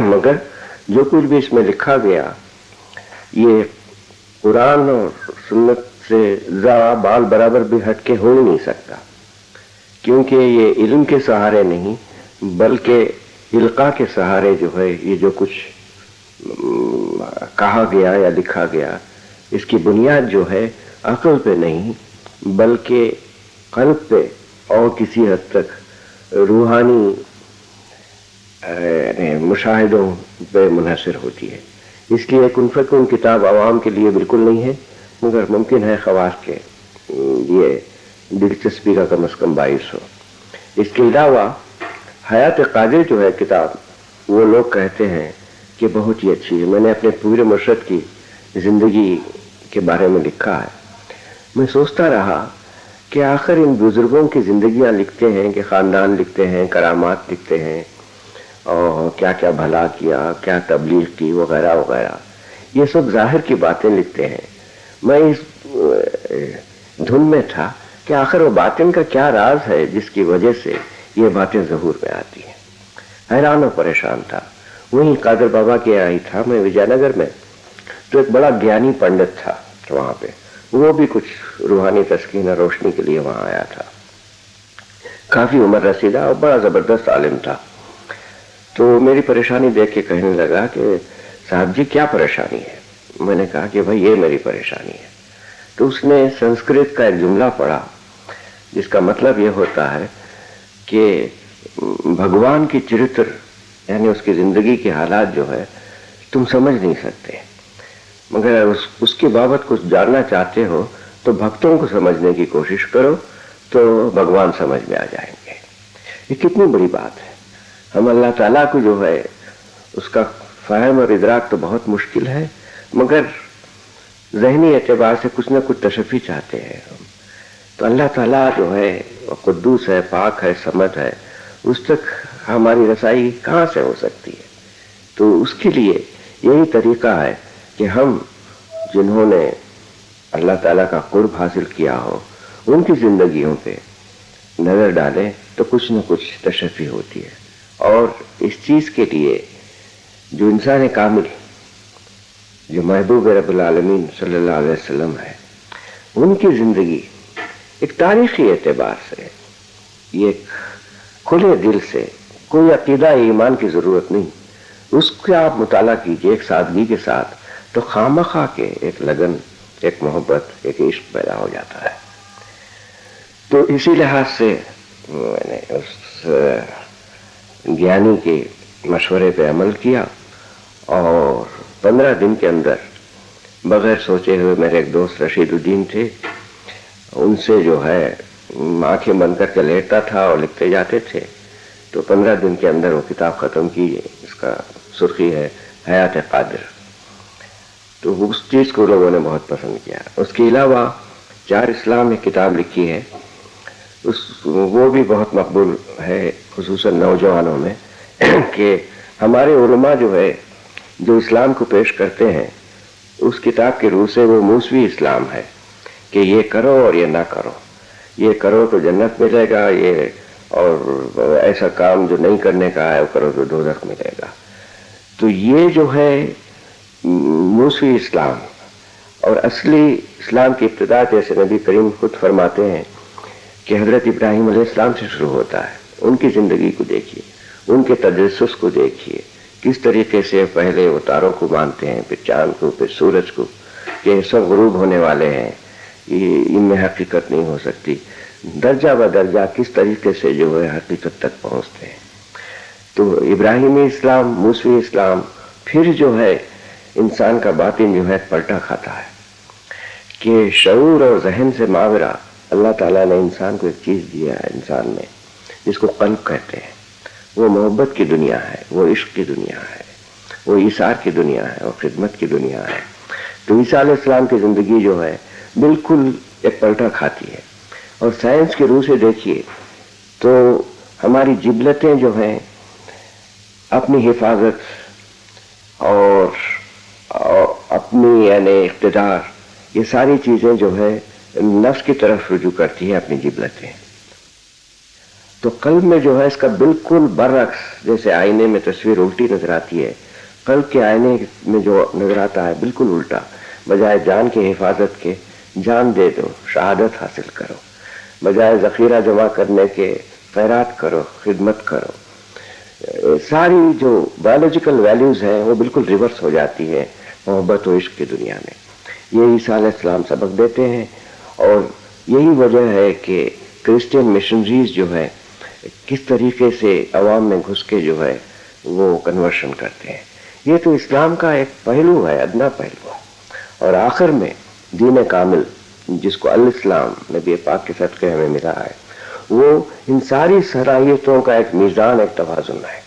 مگر جو کچھ بھی اس میں لکھا گیا یہ قرآن اور سنت سے ذرا بال برابر بھی ہٹ کے ہو ہی نہیں سکتا، کیونکہ یہ علم کے سہارے نہیں بلکہ القاء کے سہارے جو ہے یہ جو کچھ کہا گیا یا لکھا گیا، اس کی بنیاد جو ہے عقل پہ نہیں بلکہ قلب پہ اور کسی حد تک روحانی مشاہدوں پہ منحصر ہوتی ہے۔ اس لیے کن فیکون کتاب عوام کے لیے بالکل نہیں ہے، مگر ممکن ہے خواص کے یہ دلچسپی کا کم از کم باعث ہو۔ اس کے علاوہ حیات قادر جو ہے کتاب، وہ لوگ کہتے ہیں کہ بہت ہی اچھی ہے۔ میں نے اپنے پورے مرشد کی زندگی کے بارے میں لکھا ہے۔ میں سوچتا رہا کہ آخر ان بزرگوں کی زندگیاں لکھتے ہیں کہ خاندان لکھتے ہیں، کرامات لکھتے ہیں اور کیا کیا بھلا کیا، کیا تبلیغ کی وغیرہ وغیرہ، یہ سب ظاہر کی باتیں لکھتے ہیں۔ میں اس دھن میں تھا کہ آخر وہ باطن کا کیا راز ہے جس کی وجہ سے یہ باتیں ظہور میں آتی ہیں۔ حیران و پریشان تھا۔ وہیں قادر بابا کے آئی تھا میں وجے نگر میں، تو ایک بڑا گیانی پنڈت تھا وہاں پہ، وہ بھی کچھ روحانی تسکین اور روشنی کے لیے وہاں آیا تھا۔ کافی عمر رسیدہ اور بڑا زبردست عالم تھا۔ تو میری پریشانی دیکھ کے کہنے لگا کہ صاحب جی کیا پریشانی ہے؟ میں نے کہا کہ بھائی یہ میری پریشانی ہے۔ تو اس نے سنسکرت کا ایک جملہ پڑھا جس کا مطلب یہ ہوتا ہے کہ بھگوان کی چرتر یعنی اس کی زندگی کے حالات جو ہے تم سمجھ نہیں سکتے، مگر اس کے بابت کچھ جاننا چاہتے ہو تو بھکتوں کو سمجھنے کی کوشش کرو تو بھگوان سمجھ میں آ جائیں گے۔ یہ کتنی بڑی بات ہے۔ ہم اللہ تعالیٰ کو جو ہے اس کا فہم اور ادراک تو بہت مشکل ہے، مگر ذہنی اعتبار سے کچھ نہ کچھ تشفی چاہتے ہیں ہم۔ تو اللہ تعالیٰ جو ہے قدوس ہے، پاک ہے، صمد ہے، اس تک ہماری رسائی کہاں سے ہو سکتی ہے؟ تو اس کے لیے یہی طریقہ ہے کہ ہم جنہوں نے اللہ تعالیٰ کا قرب حاصل کیا ہو ان کی زندگیوں پہ نظر ڈالیں تو کچھ نہ کچھ تشفی ہوتی ہے۔ اور اس چیز کے لیے جو انسان کامل جو محبوب رب العالمین صلی اللہ علیہ وسلم ہے، ان کی زندگی ایک تاریخی اعتبار سے یہ ایک کھلے دل سے، کوئی عقیدہ ایمان کی ضرورت نہیں، اس کا آپ مطالعہ کیجئے ایک سادگی کے ساتھ تو خامخواہ کے ایک لگن، ایک محبت، ایک عشق پیدا ہو جاتا ہے۔ تو اسی لحاظ سے میں نے اس گیانی کے مشورے پہ عمل کیا اور 15 دن کے اندر بغیر سوچے ہوئے میرے ایک دوست رشید الدین تھے، ان سے جو ہے آنکھیں بند کر کے لیٹتا تھا اور لکھتے جاتے تھے۔ تو 15 دن کے اندر وہ کتاب ختم کی، اس کا سرخی ہے حیات قادر۔ تو اس چیز کو لوگوں نے بہت پسند کیا۔ اس کے علاوہ چار اسلام ایک کتاب لکھی ہے، وہ بھی بہت مقبول ہے خصوصاً نوجوانوں میں، کہ ہمارے علماء جو ہے جو اسلام کو پیش کرتے ہیں اس کتاب کے روح سے وہ موسوی اسلام ہے کہ یہ کرو اور یہ نہ کرو، یہ کرو تو جنت ملے گا، یہ اور ایسا کام جو نہیں کرنے کا ہے وہ کرو تو دوزخ ملے گا. تو یہ جو ہے موسوی اسلام اور اصلی اسلام کی ابتدا جیسے نبی کریم خود فرماتے ہیں کہ حضرت ابراہیم علیہ السلام سے شروع ہوتا ہے. ان کی زندگی کو دیکھیے، ان کے تجسس کو دیکھیے، کس طریقے سے پہلے وہ تاروں کو مانتے ہیں، پھر چاند کو، پھر سورج کو، کہ سب غروب ہونے والے ہیں، ان میں حقیقت نہیں ہو سکتی. درجہ بدرجہ کس طریقے سے جو ہے حقیقت تک پہنچتے ہیں. تو ابراہیمی اسلام، موسوی اسلام، پھر جو ہے انسان کا باطن جو ہے پلٹا کھاتا ہے کہ شعور اور ذہن سے ماورا اللہ تعالیٰ نے انسان کو ایک چیز دیا ہے انسان میں، جس کو قلب کہتے ہیں. وہ محبت کی دنیا ہے، وہ عشق کی دنیا ہے، وہ ایثار کی دنیا ہے، وہ خدمت کی دنیا ہے. تو عیسیٰ علیہ السلام کی زندگی جو ہے بالکل ایک پلٹا کھاتی ہے. اور سائنس کی روح سے دیکھیے تو ہماری جبلتیں جو ہیں اپنی حفاظت اور اپنی یعنی اقتدار، یہ ساری چیزیں جو ہے نفس کی طرف رجوع کرتی ہیں اپنی جبلتیں. تو قلب میں جو ہے اس کا بالکل برعکس، جیسے آئینے میں تصویر الٹی نظر آتی ہے، قلب کے آئینے میں جو نظر آتا ہے بالکل الٹا. بجائے جان کی حفاظت کے جان دے دو، شہادت حاصل کرو. بجائے ذخیرہ جمع کرنے کے خیرات کرو، خدمت کرو. ساری جو بایولوجیکل ویلیوز ہیں وہ بالکل ریورس ہو جاتی ہیں محبت و عشق کی دنیا میں. یہ عیسیٰ علیہ السلام سبق دیتے ہیں. اور یہی وجہ ہے کہ کرسچین مشنریز جو ہے کس طریقے سے عوام میں گھس کے جو ہے وہ کنورشن کرتے ہیں. یہ تو اسلام کا ایک پہلو ہے، ادنا پہلو ہے. اور آخر میں دین کامل جس کو الاسلام نبی پاک کے صدقے ہمیں ملا ہے، وہ ان ساری صلاحیتوں کا ایک میزان، ایک توازن ہے.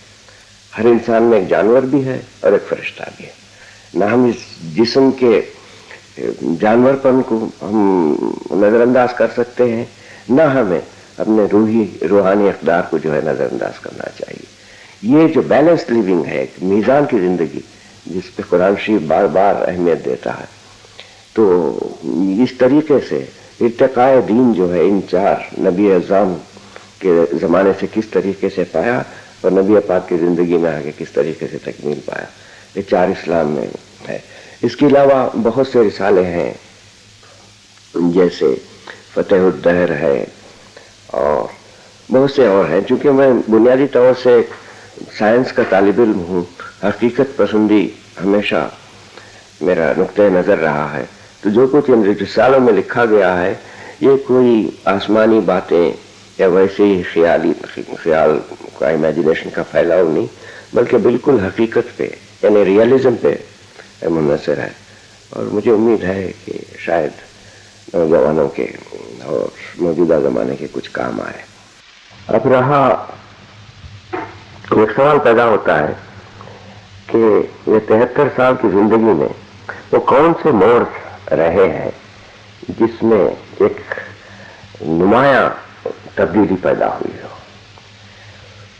ہر انسان میں ایک جانور بھی ہے اور ایک فرشتہ بھی ہے. نہ ہم اس جسم کے جانور پن کو ہم نظر انداز کر سکتے ہیں، نہ ہمیں اپنے روحانی اقدار کو جو ہے نظر انداز کرنا چاہیے. یہ جو بیلنس لیونگ ہے، ایک میزان کی زندگی جس پہ قرآن شریف بار بار اہمیت دیتا ہے. تو اس طریقے سے ارتقاء دین جو ہے ان چار نبی اعظم کے زمانے سے کس طریقے سے پایا اور نبی پاک کی زندگی میں آگے کس طریقے سے تکمیل پایا، یہ چار اسلام میں ہے. اس کے علاوہ بہت سے رسالے ہیں جیسے فتح الدہر ہے اور بہت سے اور ہیں. چونکہ میں بنیادی طور سے سائنس کا طالب علم ہوں، حقیقت پسندی ہمیشہ میرا نقطۂ نظر رہا ہے. تو جو کچھ ان رسالوں میں لکھا گیا ہے یہ کوئی آسمانی باتیں یا ویسے ہی خیال کا امیجنیشن کا پھیلاؤ نہیں، بلکہ بالکل حقیقت پہ یعنی ریئلزم پہ منحصر ہے. اور مجھے امید ہے کہ شاید نوجوانوں کے اور موجودہ زمانے کے کچھ کام آئے. اب رہا ایک سوال پیدا ہوتا ہے کہ یہ 73 سال کی زندگی میں وہ کون سے موڑ رہے ہیں جس میں ایک نمایاں تبدیلی پیدا ہوئی ہو.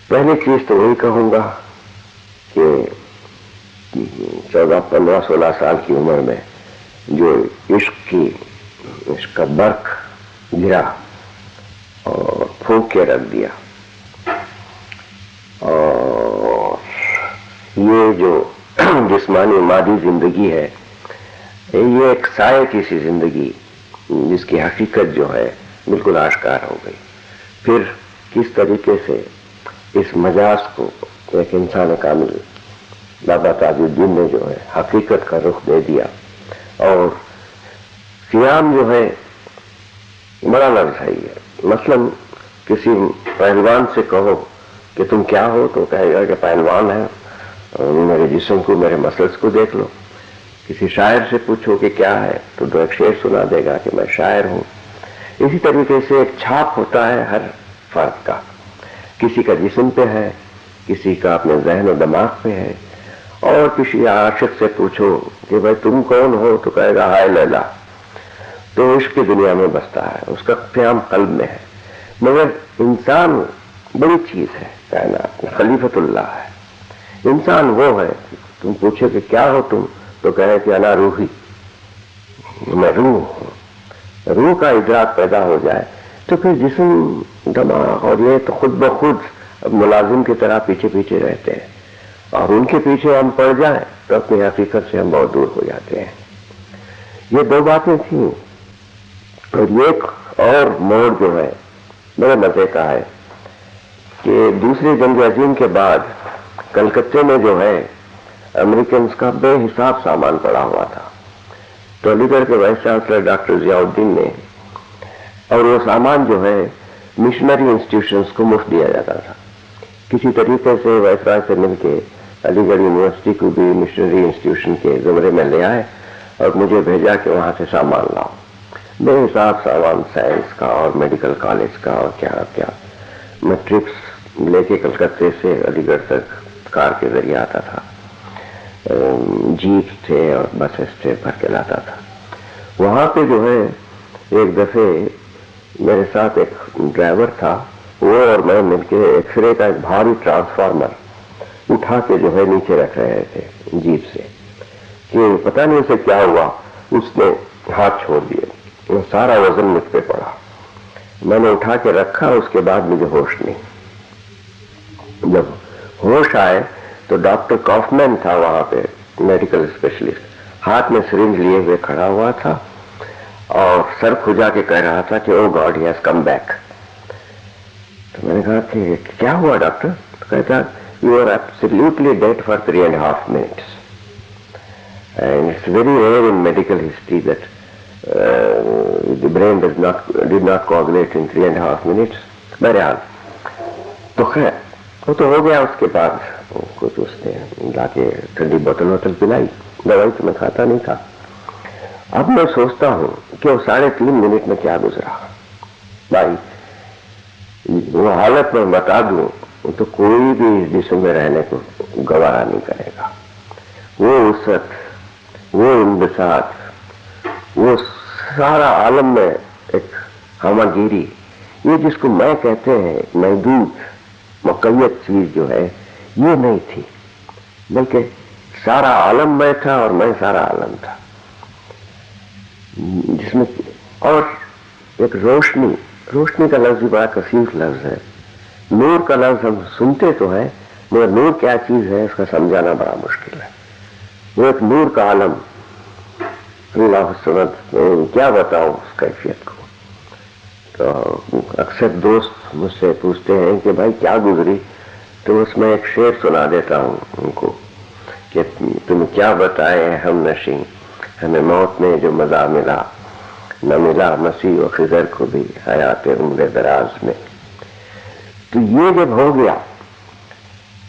پہلی چیز تو وہی کہوں گا کہ 14, 15, 16 سال کی عمر میں جو عشق کا برق گرا اور پھونک کے رکھ دیا، اور یہ جو جسمانی مادی زندگی ہے یہ ایک سائے کی سی زندگی جس کی حقیقت جو ہے بالکل آشکار ہو گئی. پھر کس طریقے سے اس مجاز کو ایک انسان کامل بابا تاج الدین نے جو ہے حقیقت کا رخ دے دیا. اور قیام جو ہے بڑا لفظ ہے یہ. مثلا کسی پہلوان سے کہو کہ تم کیا ہو تو کہے گا کہ پہلوان ہے، میرے جسم کو، میرے مسلس کو دیکھ لو. کسی شاعر سے پوچھو کہ کیا ہے تو دو ایک شعر سنا دے گا کہ میں شاعر ہوں. اسی طریقے سے ایک چھاپ ہوتا ہے ہر فرد کا، کسی کا جسم پہ ہے، کسی کا اپنے ذہن و دماغ پہ ہے. اور کسی عاشق سے پوچھو کہ بھائی تم کون ہو تو کہے گا ہائے لیلا. تو عشق کی دنیا میں بستا ہے، اس کا قیام قلب میں ہے. مگر انسان بڑی چیز ہے، کائنات میں خلیفۃ اللہ ہے. انسان وہ ہے، تم پوچھے کہ کیا ہو تم تو کہے کہ انا روحی، میں روح ہوں. روح کا ادراک پیدا ہو جائے تو پھر جسم دماغ اور یہ تو خود بخود ملازم کی طرح پیچھے پیچھے رہتے ہیں، اور ان کے پیچھے ہم پڑ جائیں تو اپنی حقیقت سے ہم بہت دور ہو جاتے ہیں۔ یہ دو باتیں تھیں، اور ایک اور موڑ جو ہے بڑے مزے کا ہے کہ دوسری جنگ عظیم کے بعد کلکتے میں جو ہے امریکنز کا بے حساب سامان پڑا ہوا تھا، تو علی گڑھ کے وائس چانسلر ڈاکٹر ضیاء الدین نے، اور وہ سامان جو ہے مشنری انسٹیٹیوشنز کو مفت دیا جاتا تھا، کسی طریقے سے وائس رائے سے مل کے علی گڑھ یونیورسٹی کو بھی مشنری انسٹیٹیوشن کے زمرے میں لے آئے اور مجھے بھیجا کہ وہاں سے سامان لاؤ، بے حساب سامان، سائنس کا اور میڈیکل کالج کا اور کیا کیا۔ میں ٹرپس لے کے کلکتے سے علی گڑھ تک کار کے ذریعے آتا تھا، جیپ تھے اور بسز تھے، بھر کے لاتا تھا۔ وہاں پہ جو ہے ایک دفعے میرے ساتھ ایک ڈرائیور تھا، وہ اور میں مل کے ایکس رے کا ایک بھاری ٹرانسفارمر اٹھا کے جو ہے نیچے رکھ رہے تھے جیپ سے، کہ پتہ نہیں اسے کیا ہوا، اس نے ہاتھ چھوڑ دیے، وہ سارا وزن مجھ پہ پڑا، میں نے اٹھا کے رکھا، اس کے بعد مجھے ہوش نہیں۔ جب ہوش آئے تو ڈاکٹر کافمین تھا وہاں پہ، میڈیکل اسپیشلسٹ، ہاتھ میں سرنج لیے ہوئے کھڑا ہوا تھا اور سر کھجا کے کہہ رہا تھا کہ oh God he has come back. تو میں نے کہا کہ کیا ہوا ڈاکٹر؟ تو کہتا you are absolutely dead for 3.5 minutes and it's very rare in medical history that the brain did not coagulate in 3.5 minutes۔ بہرحال تو خیر وہ تو ہو گیا، اس کے بعد کچھ اس نے لا کے ٹھنڈی بوتل پلائی، دوائی تو میں کھاتا نہیں تھا۔ اب میں سوچتا ہوں کہ وہ 3.5 منٹ میں کیا گزرا بھائی، وہ حالت میں بتا دوں تو کوئی بھی اس جسم میں رہنے کو گوارا نہیں کرے گا۔ وہ وسعت، وہ انبساط، وہ سارا عالم میں ایک ہمہ گیری، یہ جس کو میں کہتے ہیں ایک محدود مقید چیز جو ہے، یہ نہیں تھی، بلکہ سارا عالم میں تھا اور میں سارا عالم تھا، جس میں اور ایک روشنی کا لفظ بھی بڑا کثیر لفظ ہے۔ نور کا لفظ ہم سنتے تو ہیں، مگر نور کیا چیز ہے اس کا سمجھانا بڑا مشکل ہے۔ وہ ایک نور کا عالم، اللہ سمد، کیا بتاؤں اس کیفیت کو۔ تو اکثر دوست مجھ سے پوچھتے ہیں کہ بھائی کیا گزری، تو اس میں ایک شعر سنا دیتا ہوں ان کو کہ تم کیا بتائے ہم نشیں، ہمیں موت میں جو مزہ ملا، نہ ملا مسیح و خضر کو بھی حیات عمر دراز میں۔ تو یہ جب ہو گیا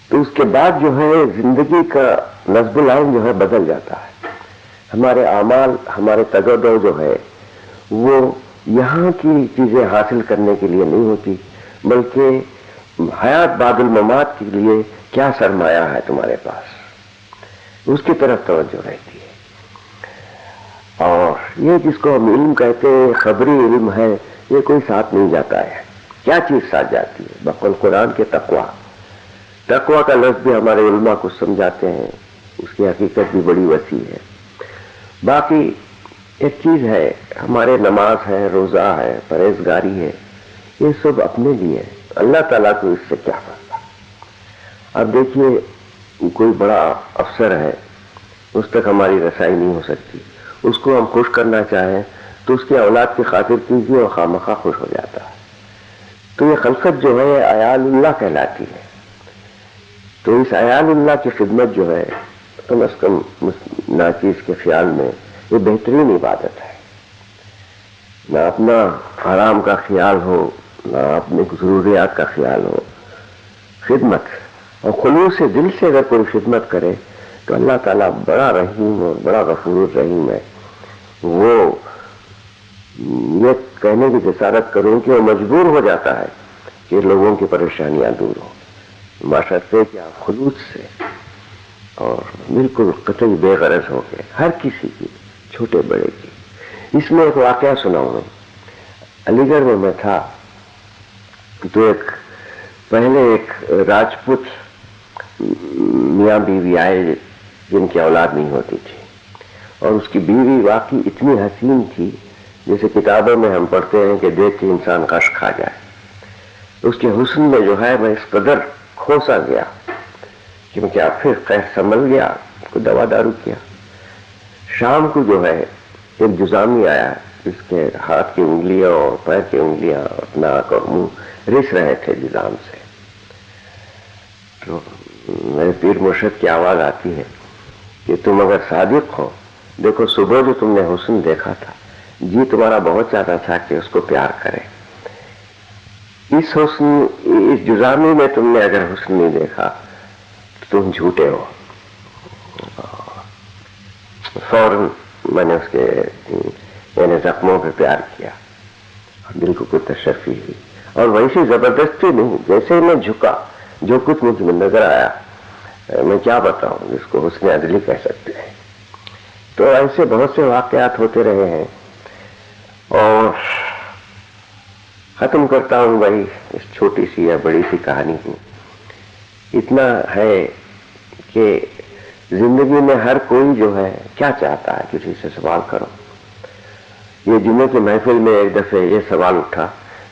تو اس کے بعد جو ہے زندگی کا نصب العین جو ہے بدل جاتا ہے۔ ہمارے اعمال، ہمارے تجربہ جو ہے وہ یہاں کی چیزیں حاصل کرنے کے لیے نہیں ہوتی، بلکہ حیات بعد الممات کے لیے کیا سرمایہ ہے تمہارے پاس، اس کی طرف توجہ رہتی ہے۔ اور یہ جس کو ہم علم کہتے ہیں، خبری علم ہے، یہ کوئی ساتھ نہیں جاتا ہے۔ کیا چیز ساتھ جاتی ہے؟ بقول قرآن کے تقویٰ کا لفظ بھی ہمارے علماء کو سمجھاتے ہیں، اس کی حقیقت بھی بڑی وسیع ہے۔ باقی ایک چیز ہے، ہمارے نماز ہے، روزہ ہے، پرہیزگاری ہے، یہ سب اپنے لیے، اللہ تعالیٰ کو اس سے کیا فرق۔ اب دیکھیے کوئی بڑا افسر ہے، اس تک ہماری رسائی نہیں ہو سکتی، اس کو ہم خوش کرنا چاہیں تو اس کی اولاد کی خاطر کیجیے اور خواہ خوش ہو جاتا ہے۔ تو یہ خلقت جو ہے عیال اللہ کہلاتی ہے، تو اس عیال اللہ کی خدمت جو ہے کم از کم ناچیز کے خیال میں یہ بہترین عبادت ہے۔ نہ اپنا حرام کا خیال ہو، نہ اپنے ضروریات کا خیال ہو، خدمت، اور خلوص دل سے اگر کوئی خدمت کرے تو اللہ تعالیٰ بڑا رحیم اور بڑا غفور الرحیم ہے۔ وہ یہ کہنے کی جسارت کروں کہ وہ مجبور ہو جاتا ہے کہ لوگوں کی پریشانیاں دور ہوں، باشرطے کہ آپ خلوص سے اور بالکل قطعی بے غرض ہو کے ہر کسی کی، چھوٹے بڑے کی۔ اس میں ایک واقعہ سناؤں میں، علی گڑھ میں تھا تو پہلے ایک راجپوت میاں بیوی آئے جن کی اولاد نہیں ہوتی تھی، اور اس کی بیوی واقعی اتنی حسین تھی جیسے کتابوں میں ہم پڑھتے ہیں کہ دیکھ کے انسان غش کھا جائے. اس کے حسن میں جو ہے میں اس قدر کھوسا گیا کہ میں کیا پھر قہر سنبھل گیا, کوئی دوا دارو کیا. شام کو جو ہے ایک جزامی آیا, اس کے ہاتھ کی انگلیاں اور پیر کی انگلیاں اور ناک اور منہ رس رہے تھے جزام سے. تو میرے پیر مرشد کی آواز آتی ہے کہ تم اگر صادق ہو, دیکھو صبح جو تم نے حسن دیکھا تھا, جی تمہارا بہت زیادہ تھا کہ اس کو پیار کرے. اس حسن, اس جزامی میں تم نے اگر حسن نہیں دیکھا تو تم جھوٹے ہو. فوراً میں نے اس کے یعنی زخموں پہ پیار کیا, دل کو کوئی تشفی ہوئی, اور ویسی زبردستی نہیں, جیسے میں جھکا, جو کچھ مجھے نظر آیا میں کیا بتاؤں, جس کو حسن عدلی کہہ سکتے ہیں. تو ایسے بہت سے واقعات ہوتے رہے ہیں. اور ختم کرتا ہوں بھائی اس چھوٹی سی یا بڑی سی کہانی کو. اتنا ہے کہ زندگی میں ہر کوئی جو ہے کیا چاہتا ہے, کسی سے سوال کرو. یہ جمعے کی محفل میں ایک دفعہ یہ سوال اٹھا,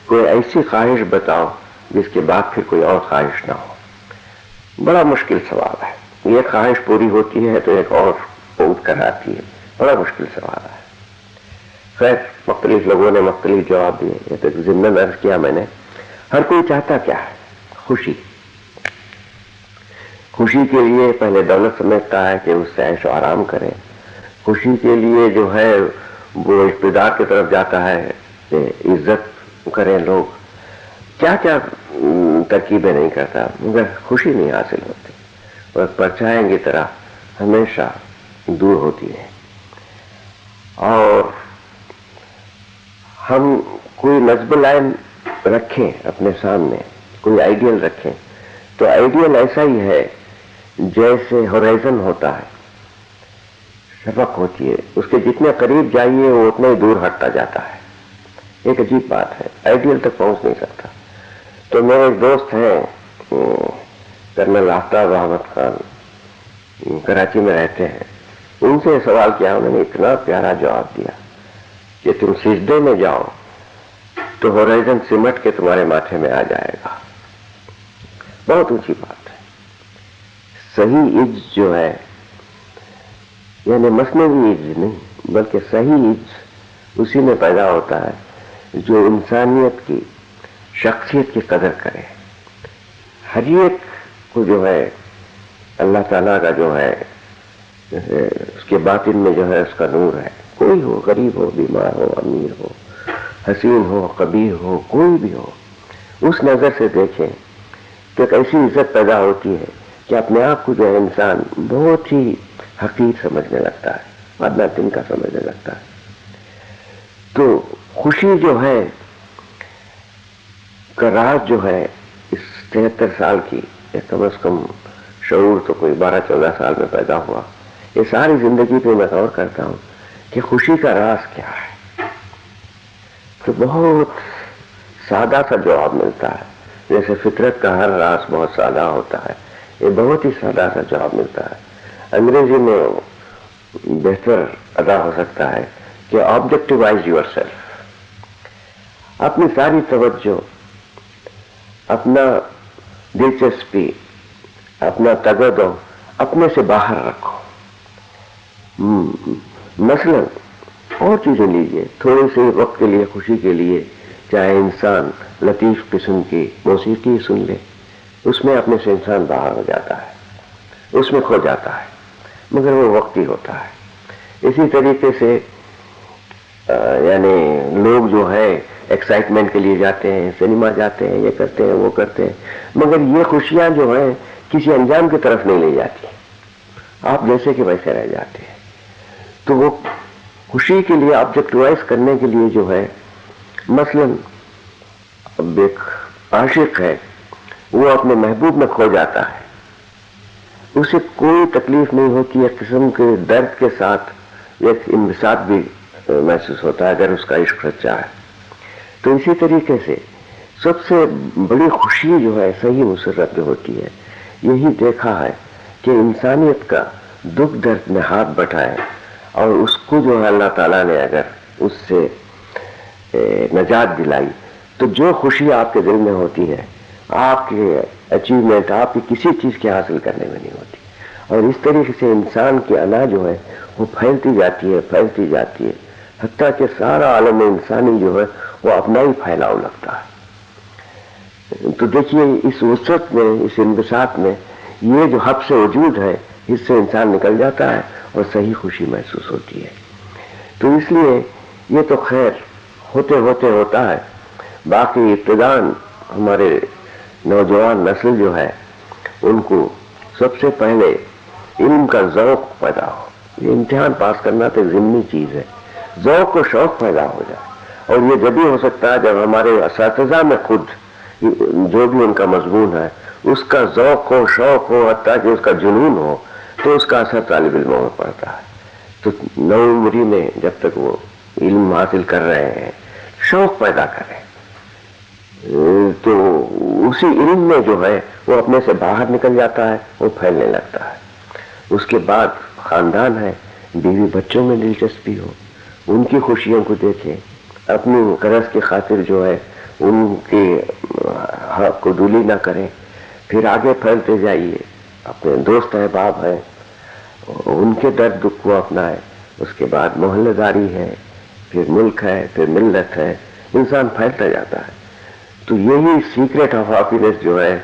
کوئی ایسی خواہش بتاؤ جس کے بعد پھر کوئی اور خواہش نہ ہو. بڑا مشکل سوال ہے. یہ خواہش پوری ہوتی ہے تو ایک اور اٹھ کر آتی ہے. بڑا مشکل سوال ہے. خیر مختلف لوگوں نے مختلف جواب دیے. یہ تو ضمن عرض کیا میں نے. ہر کوئی چاہتا کیا ہے؟ خوشی. خوشی کے لیے پہلے دولت سمجھتا ہے کہ اس سے عیش و آرام کرے. خوشی کے لیے جو ہے وہ اقتدار کی طرف جاتا ہے کہ عزت کریں لوگ. کیا کیا ترکیبیں نہیں کرتا, مگر خوشی نہیں حاصل ہوتی. اور پرچھائیں کی طرح ہمیشہ دور ہوتی ہے. اور ہم کوئی نصب لائن رکھیں اپنے سامنے, کوئی آئیڈیل رکھیں, تو آئیڈیل ایسا ہی ہے جیسے ہورائزن ہوتا ہے, شفق ہوتی ہے, اس کے جتنے قریب جائیے وہ اتنا ہی دور ہٹتا جاتا ہے. ایک عجیب بات ہے, آئیڈیل تک پہنچ نہیں سکتا. تو میرے ایک دوست ہیں کرنل آفتاب احمد خان, کراچی میں رہتے ہیں. ان سے سوال کیا, انہوں نے اتنا پیارا جواب دیا کہ تم سجدے میں جاؤ تو ہورائزن سمٹ کے تمہارے ماتھے میں آ جائے گا. بہت اونچی بات ہے. صحیح عز جو ہے یعنی مصنوعی عز نہیں بلکہ صحیح عز اسی میں پیدا ہوتا ہے جو انسانیت کی, شخصیت کی قدر کرے. ہر ایک کو جو ہے اللہ تعالیٰ کا جو ہے اس کے باطن میں جو ہے اس کا نور ہے. کوئی ہو, غریب ہو, بیمار ہو, امیر ہو, حسین ہو, قبیح ہو, کوئی بھی ہو, اس نظر سے دیکھیں تو ایک ایسی عزت پیدا ہوتی ہے کہ اپنے آپ کو جو ہے انسان بہت ہی حقیر سمجھنے لگتا ہے, ادنا دن کا سمجھنے لگتا ہے. تو خوشی جو ہے کا راز جو ہے اس 73 سال کی, یا کم از کم شعور تو کوئی 12-14 سال میں پیدا ہوا. یہ ساری زندگی پہ میں غور کرتا ہوں کہ خوشی کا راز کیا ہے. تو بہت سادہ سا جواب ملتا ہے, جیسے فطرت کا ہر راز بہت سادہ ہوتا ہے, یہ بہت ہی سادہ سا جواب ملتا ہے. انگریزی میں بہتر ادا ہو سکتا ہے کہ آبجیکٹیوائز یور سیلف. اپنی ساری توجہ, اپنا دلچسپی, اپنا تگدو اپنے سے باہر رکھو. مثلا اور چیزیں لیجیے, تھوڑے سے وقت کے لیے خوشی کے لیے چاہے انسان لطیف قسم کی موسیقی سن لے, اس میں اپنے سے انسان باہر ہو جاتا ہے, اس میں کھو جاتا ہے, مگر وہ وقتی ہوتا ہے. اسی طریقے سے یعنی لوگ جو ہے ایکسائٹمنٹ کے لیے جاتے ہیں, سنیما جاتے ہیں, یہ کرتے ہیں, وہ کرتے ہیں, مگر یہ خوشیاں جو ہیں کسی انجام کی طرف نہیں لے جاتی, آپ جیسے کہ ویسے رہ جاتے ہیں. تو وہ خوشی کے لیے آبجیکٹیوائز کرنے کے لیے جو ہے, مثلا اب ایک عاشق ہے, وہ اپنے محبوب میں کھو جاتا ہے, اسے کوئی تکلیف نہیں ہوتی, ایک قسم کے درد کے ساتھ ایک انبساط بھی محسوس ہوتا ہے اگر اس کا عشق سچا ہے. تو اسی طریقے سے سب سے بڑی خوشی جو ہے صحیح مسرت میں ہوتی ہے. یہی دیکھا ہے کہ انسانیت کا دکھ درد میں ہاتھ بٹھائے اور اس کو جو ہے اللہ تعالیٰ نے اگر اس سے نجات دلائی، تو جو خوشی آپ کے دل میں ہوتی ہے آپ کے اچیومنٹ آپ کی کسی چیز کے حاصل کرنے میں نہیں ہوتی. اور اس طریقے سے انسان کی انا جو ہے وہ پھیلتی جاتی ہے پھیلتی جاتی ہے، حتیٰ کہ سارا عالم انسانی جو ہے وہ اپنا ہی پھیلاؤ لگتا ہے. تو دیکھیے اس وسعت میں، اس انبساط میں یہ جو حب سے وجود ہے اس سے انسان نکل جاتا ہے اور صحیح خوشی محسوس ہوتی ہے. تو اس لیے یہ تو خیر ہوتے ہوتے ہوتا ہے. باقی ابتداً ہمارے نوجوان نسل جو ہے ان کو سب سے پہلے علم کا ذوق پیدا ہو. یہ امتحان پاس کرنا تو ضمنی چیز ہے، ذوق و شوق پیدا ہو جائے. اور یہ جب ہی ہو سکتا ہے جب ہمارے اساتذہ میں خود جو بھی ان کا مضمون ہے اس کا ذوق ہو شوق ہو، حتیٰ کہ اس کا جنون ہو، تو اس کا اثر طالب علموں میں پڑتا ہے. تو نو عمری میں جب تک وہ علم حاصل کر رہے ہیں شوق پیدا کریں تو اسی علم میں جو ہے وہ اپنے سے باہر نکل جاتا ہے، وہ پھیلنے لگتا ہے. اس کے بعد خاندان ہے، بیوی بچوں میں دلچسپی ہو، ان کی خوشیوں کو دیکھیں، اپنی غرض کی خاطر جو ہے ان کے حق کو دولی نہ کریں. پھر آگے پھیلتے جائیے، اپنے دوست احباب ہیں ان کے درد دکھ کو اپنائے. اس کے بعد محلہ داری ہے، پھر ملک ہے، پھر ملت ہے، انسان پھیلتا جاتا ہے. تو یہی سیکرٹ آف ہیپینس جو ہے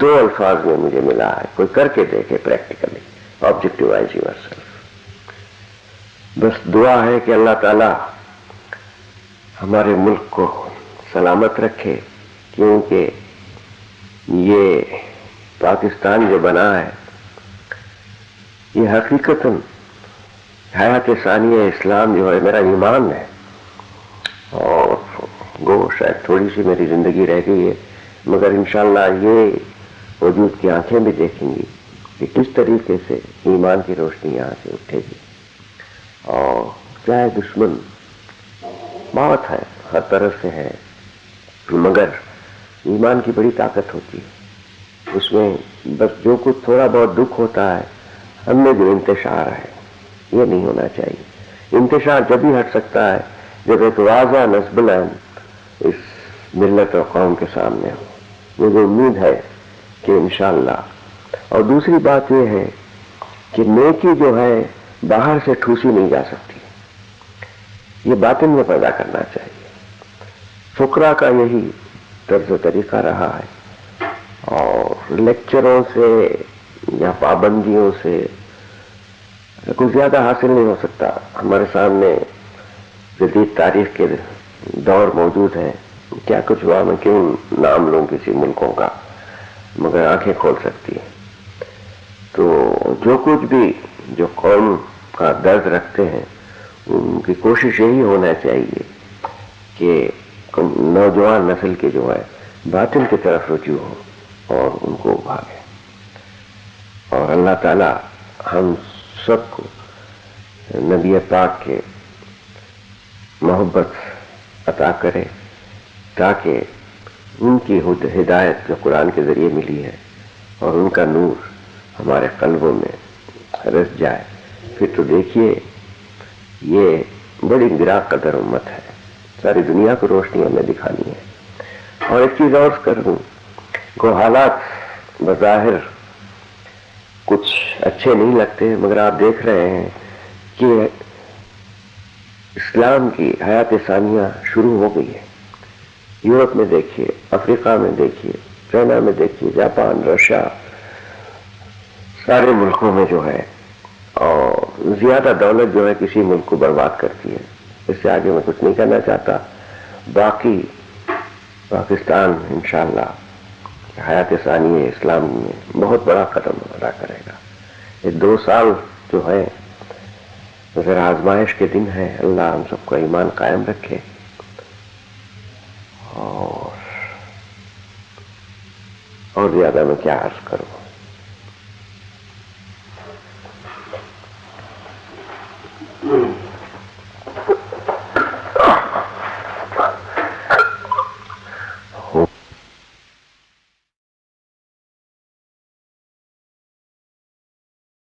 دو الفاظ میں مجھے ملا ہے. کوئی کر کے دیکھے پریکٹیکلی، آبجیکٹیوائز یور سیلف. بس دعا ہے کہ اللہ تعالی ہمارے ملک کو سلامت رکھے، کیونکہ یہ پاکستان جو بنا ہے یہ حقیقتاً حیات ثانیہ اسلام جو ہے میرا ایمان ہے. اور وہ شاید تھوڑی سی میری زندگی رہ گئی ہے، مگر انشاءاللہ یہ وجود کی آنکھیں بھی دیکھیں گی کہ کس طریقے سے ایمان کی روشنی یہاں سے اٹھے گی. اور چاہے دشمن بہت ہے، ہر طرف سے ہے، مگر ایمان کی بڑی طاقت ہوتی ہے. اس میں بس جو کچھ تھوڑا بہت دکھ ہوتا ہے ہم میں جو انتشار ہے یہ نہیں ہونا چاہیے. انتشار جب ہی ہٹ سکتا ہے جب ایک واضح نصب العین اس ملت اور قوم کے سامنے ہو. مجھے امید ہے کہ انشاءاللہ. اور دوسری بات یہ ہے کہ نیکی جو ہے باہر سے ٹھوسی نہیں جا سکتی، یہ باطن میں پیدا کرنا چاہیے. فقراء کا یہی طرز و طریقہ رہا ہے، اور لیکچروں سے یا پابندیوں سے کچھ زیادہ حاصل نہیں ہو سکتا. ہمارے سامنے جدید تاریخ کے دور موجود ہیں، کیا کچھ ہوا میں کیوں نام لوں کسی ملکوں کا، مگر آنکھیں کھول سکتی ہیں. تو جو کچھ بھی جو قوم کا درد رکھتے ہیں ان کی کوشش یہی ہونا چاہیے کہ نوجوان نسل کے جو ہے باطن کی طرف رجوع ہو اور ان کو بھاگے. اور اللہ تعالی ہم سب کو نبی پاک کے محبت عطا کرے تاکہ ان کی ہدایت جو قرآن کے ذریعے ملی ہے اور ان کا نور ہمارے قلبوں میں رس جائے. پھر تو دیکھیے یہ بڑی گرا قدر امت ہے، ساری دنیا کو روشنی ہمیں دکھانی ہے. اور ایک چیز اور کر دوں کو حالات بظاہر کچھ اچھے نہیں لگتے، مگر آپ دیکھ رہے ہیں کہ اسلام کی حیات ثانیہ شروع ہو گئی ہے. یورپ میں دیکھیے، افریقہ میں دیکھیے، چائنا میں دیکھیے، جاپان، رشیا، سارے ملکوں میں جو ہے. اور زیادہ دولت جو ہے کسی ملک کو برباد کرتی ہے. اس سے آگے میں کچھ نہیں کہنا چاہتا. باقی پاکستان انشاءاللہ حیات ثانیہ اسلام میں بہت بڑا قدم ادا کرے گا. یہ 2 سال جو ہے ذرا آزمائش کے دن ہے. اللہ ہم سب کو ایمان قائم رکھے. اور زیادہ میں کیا عرض کروں.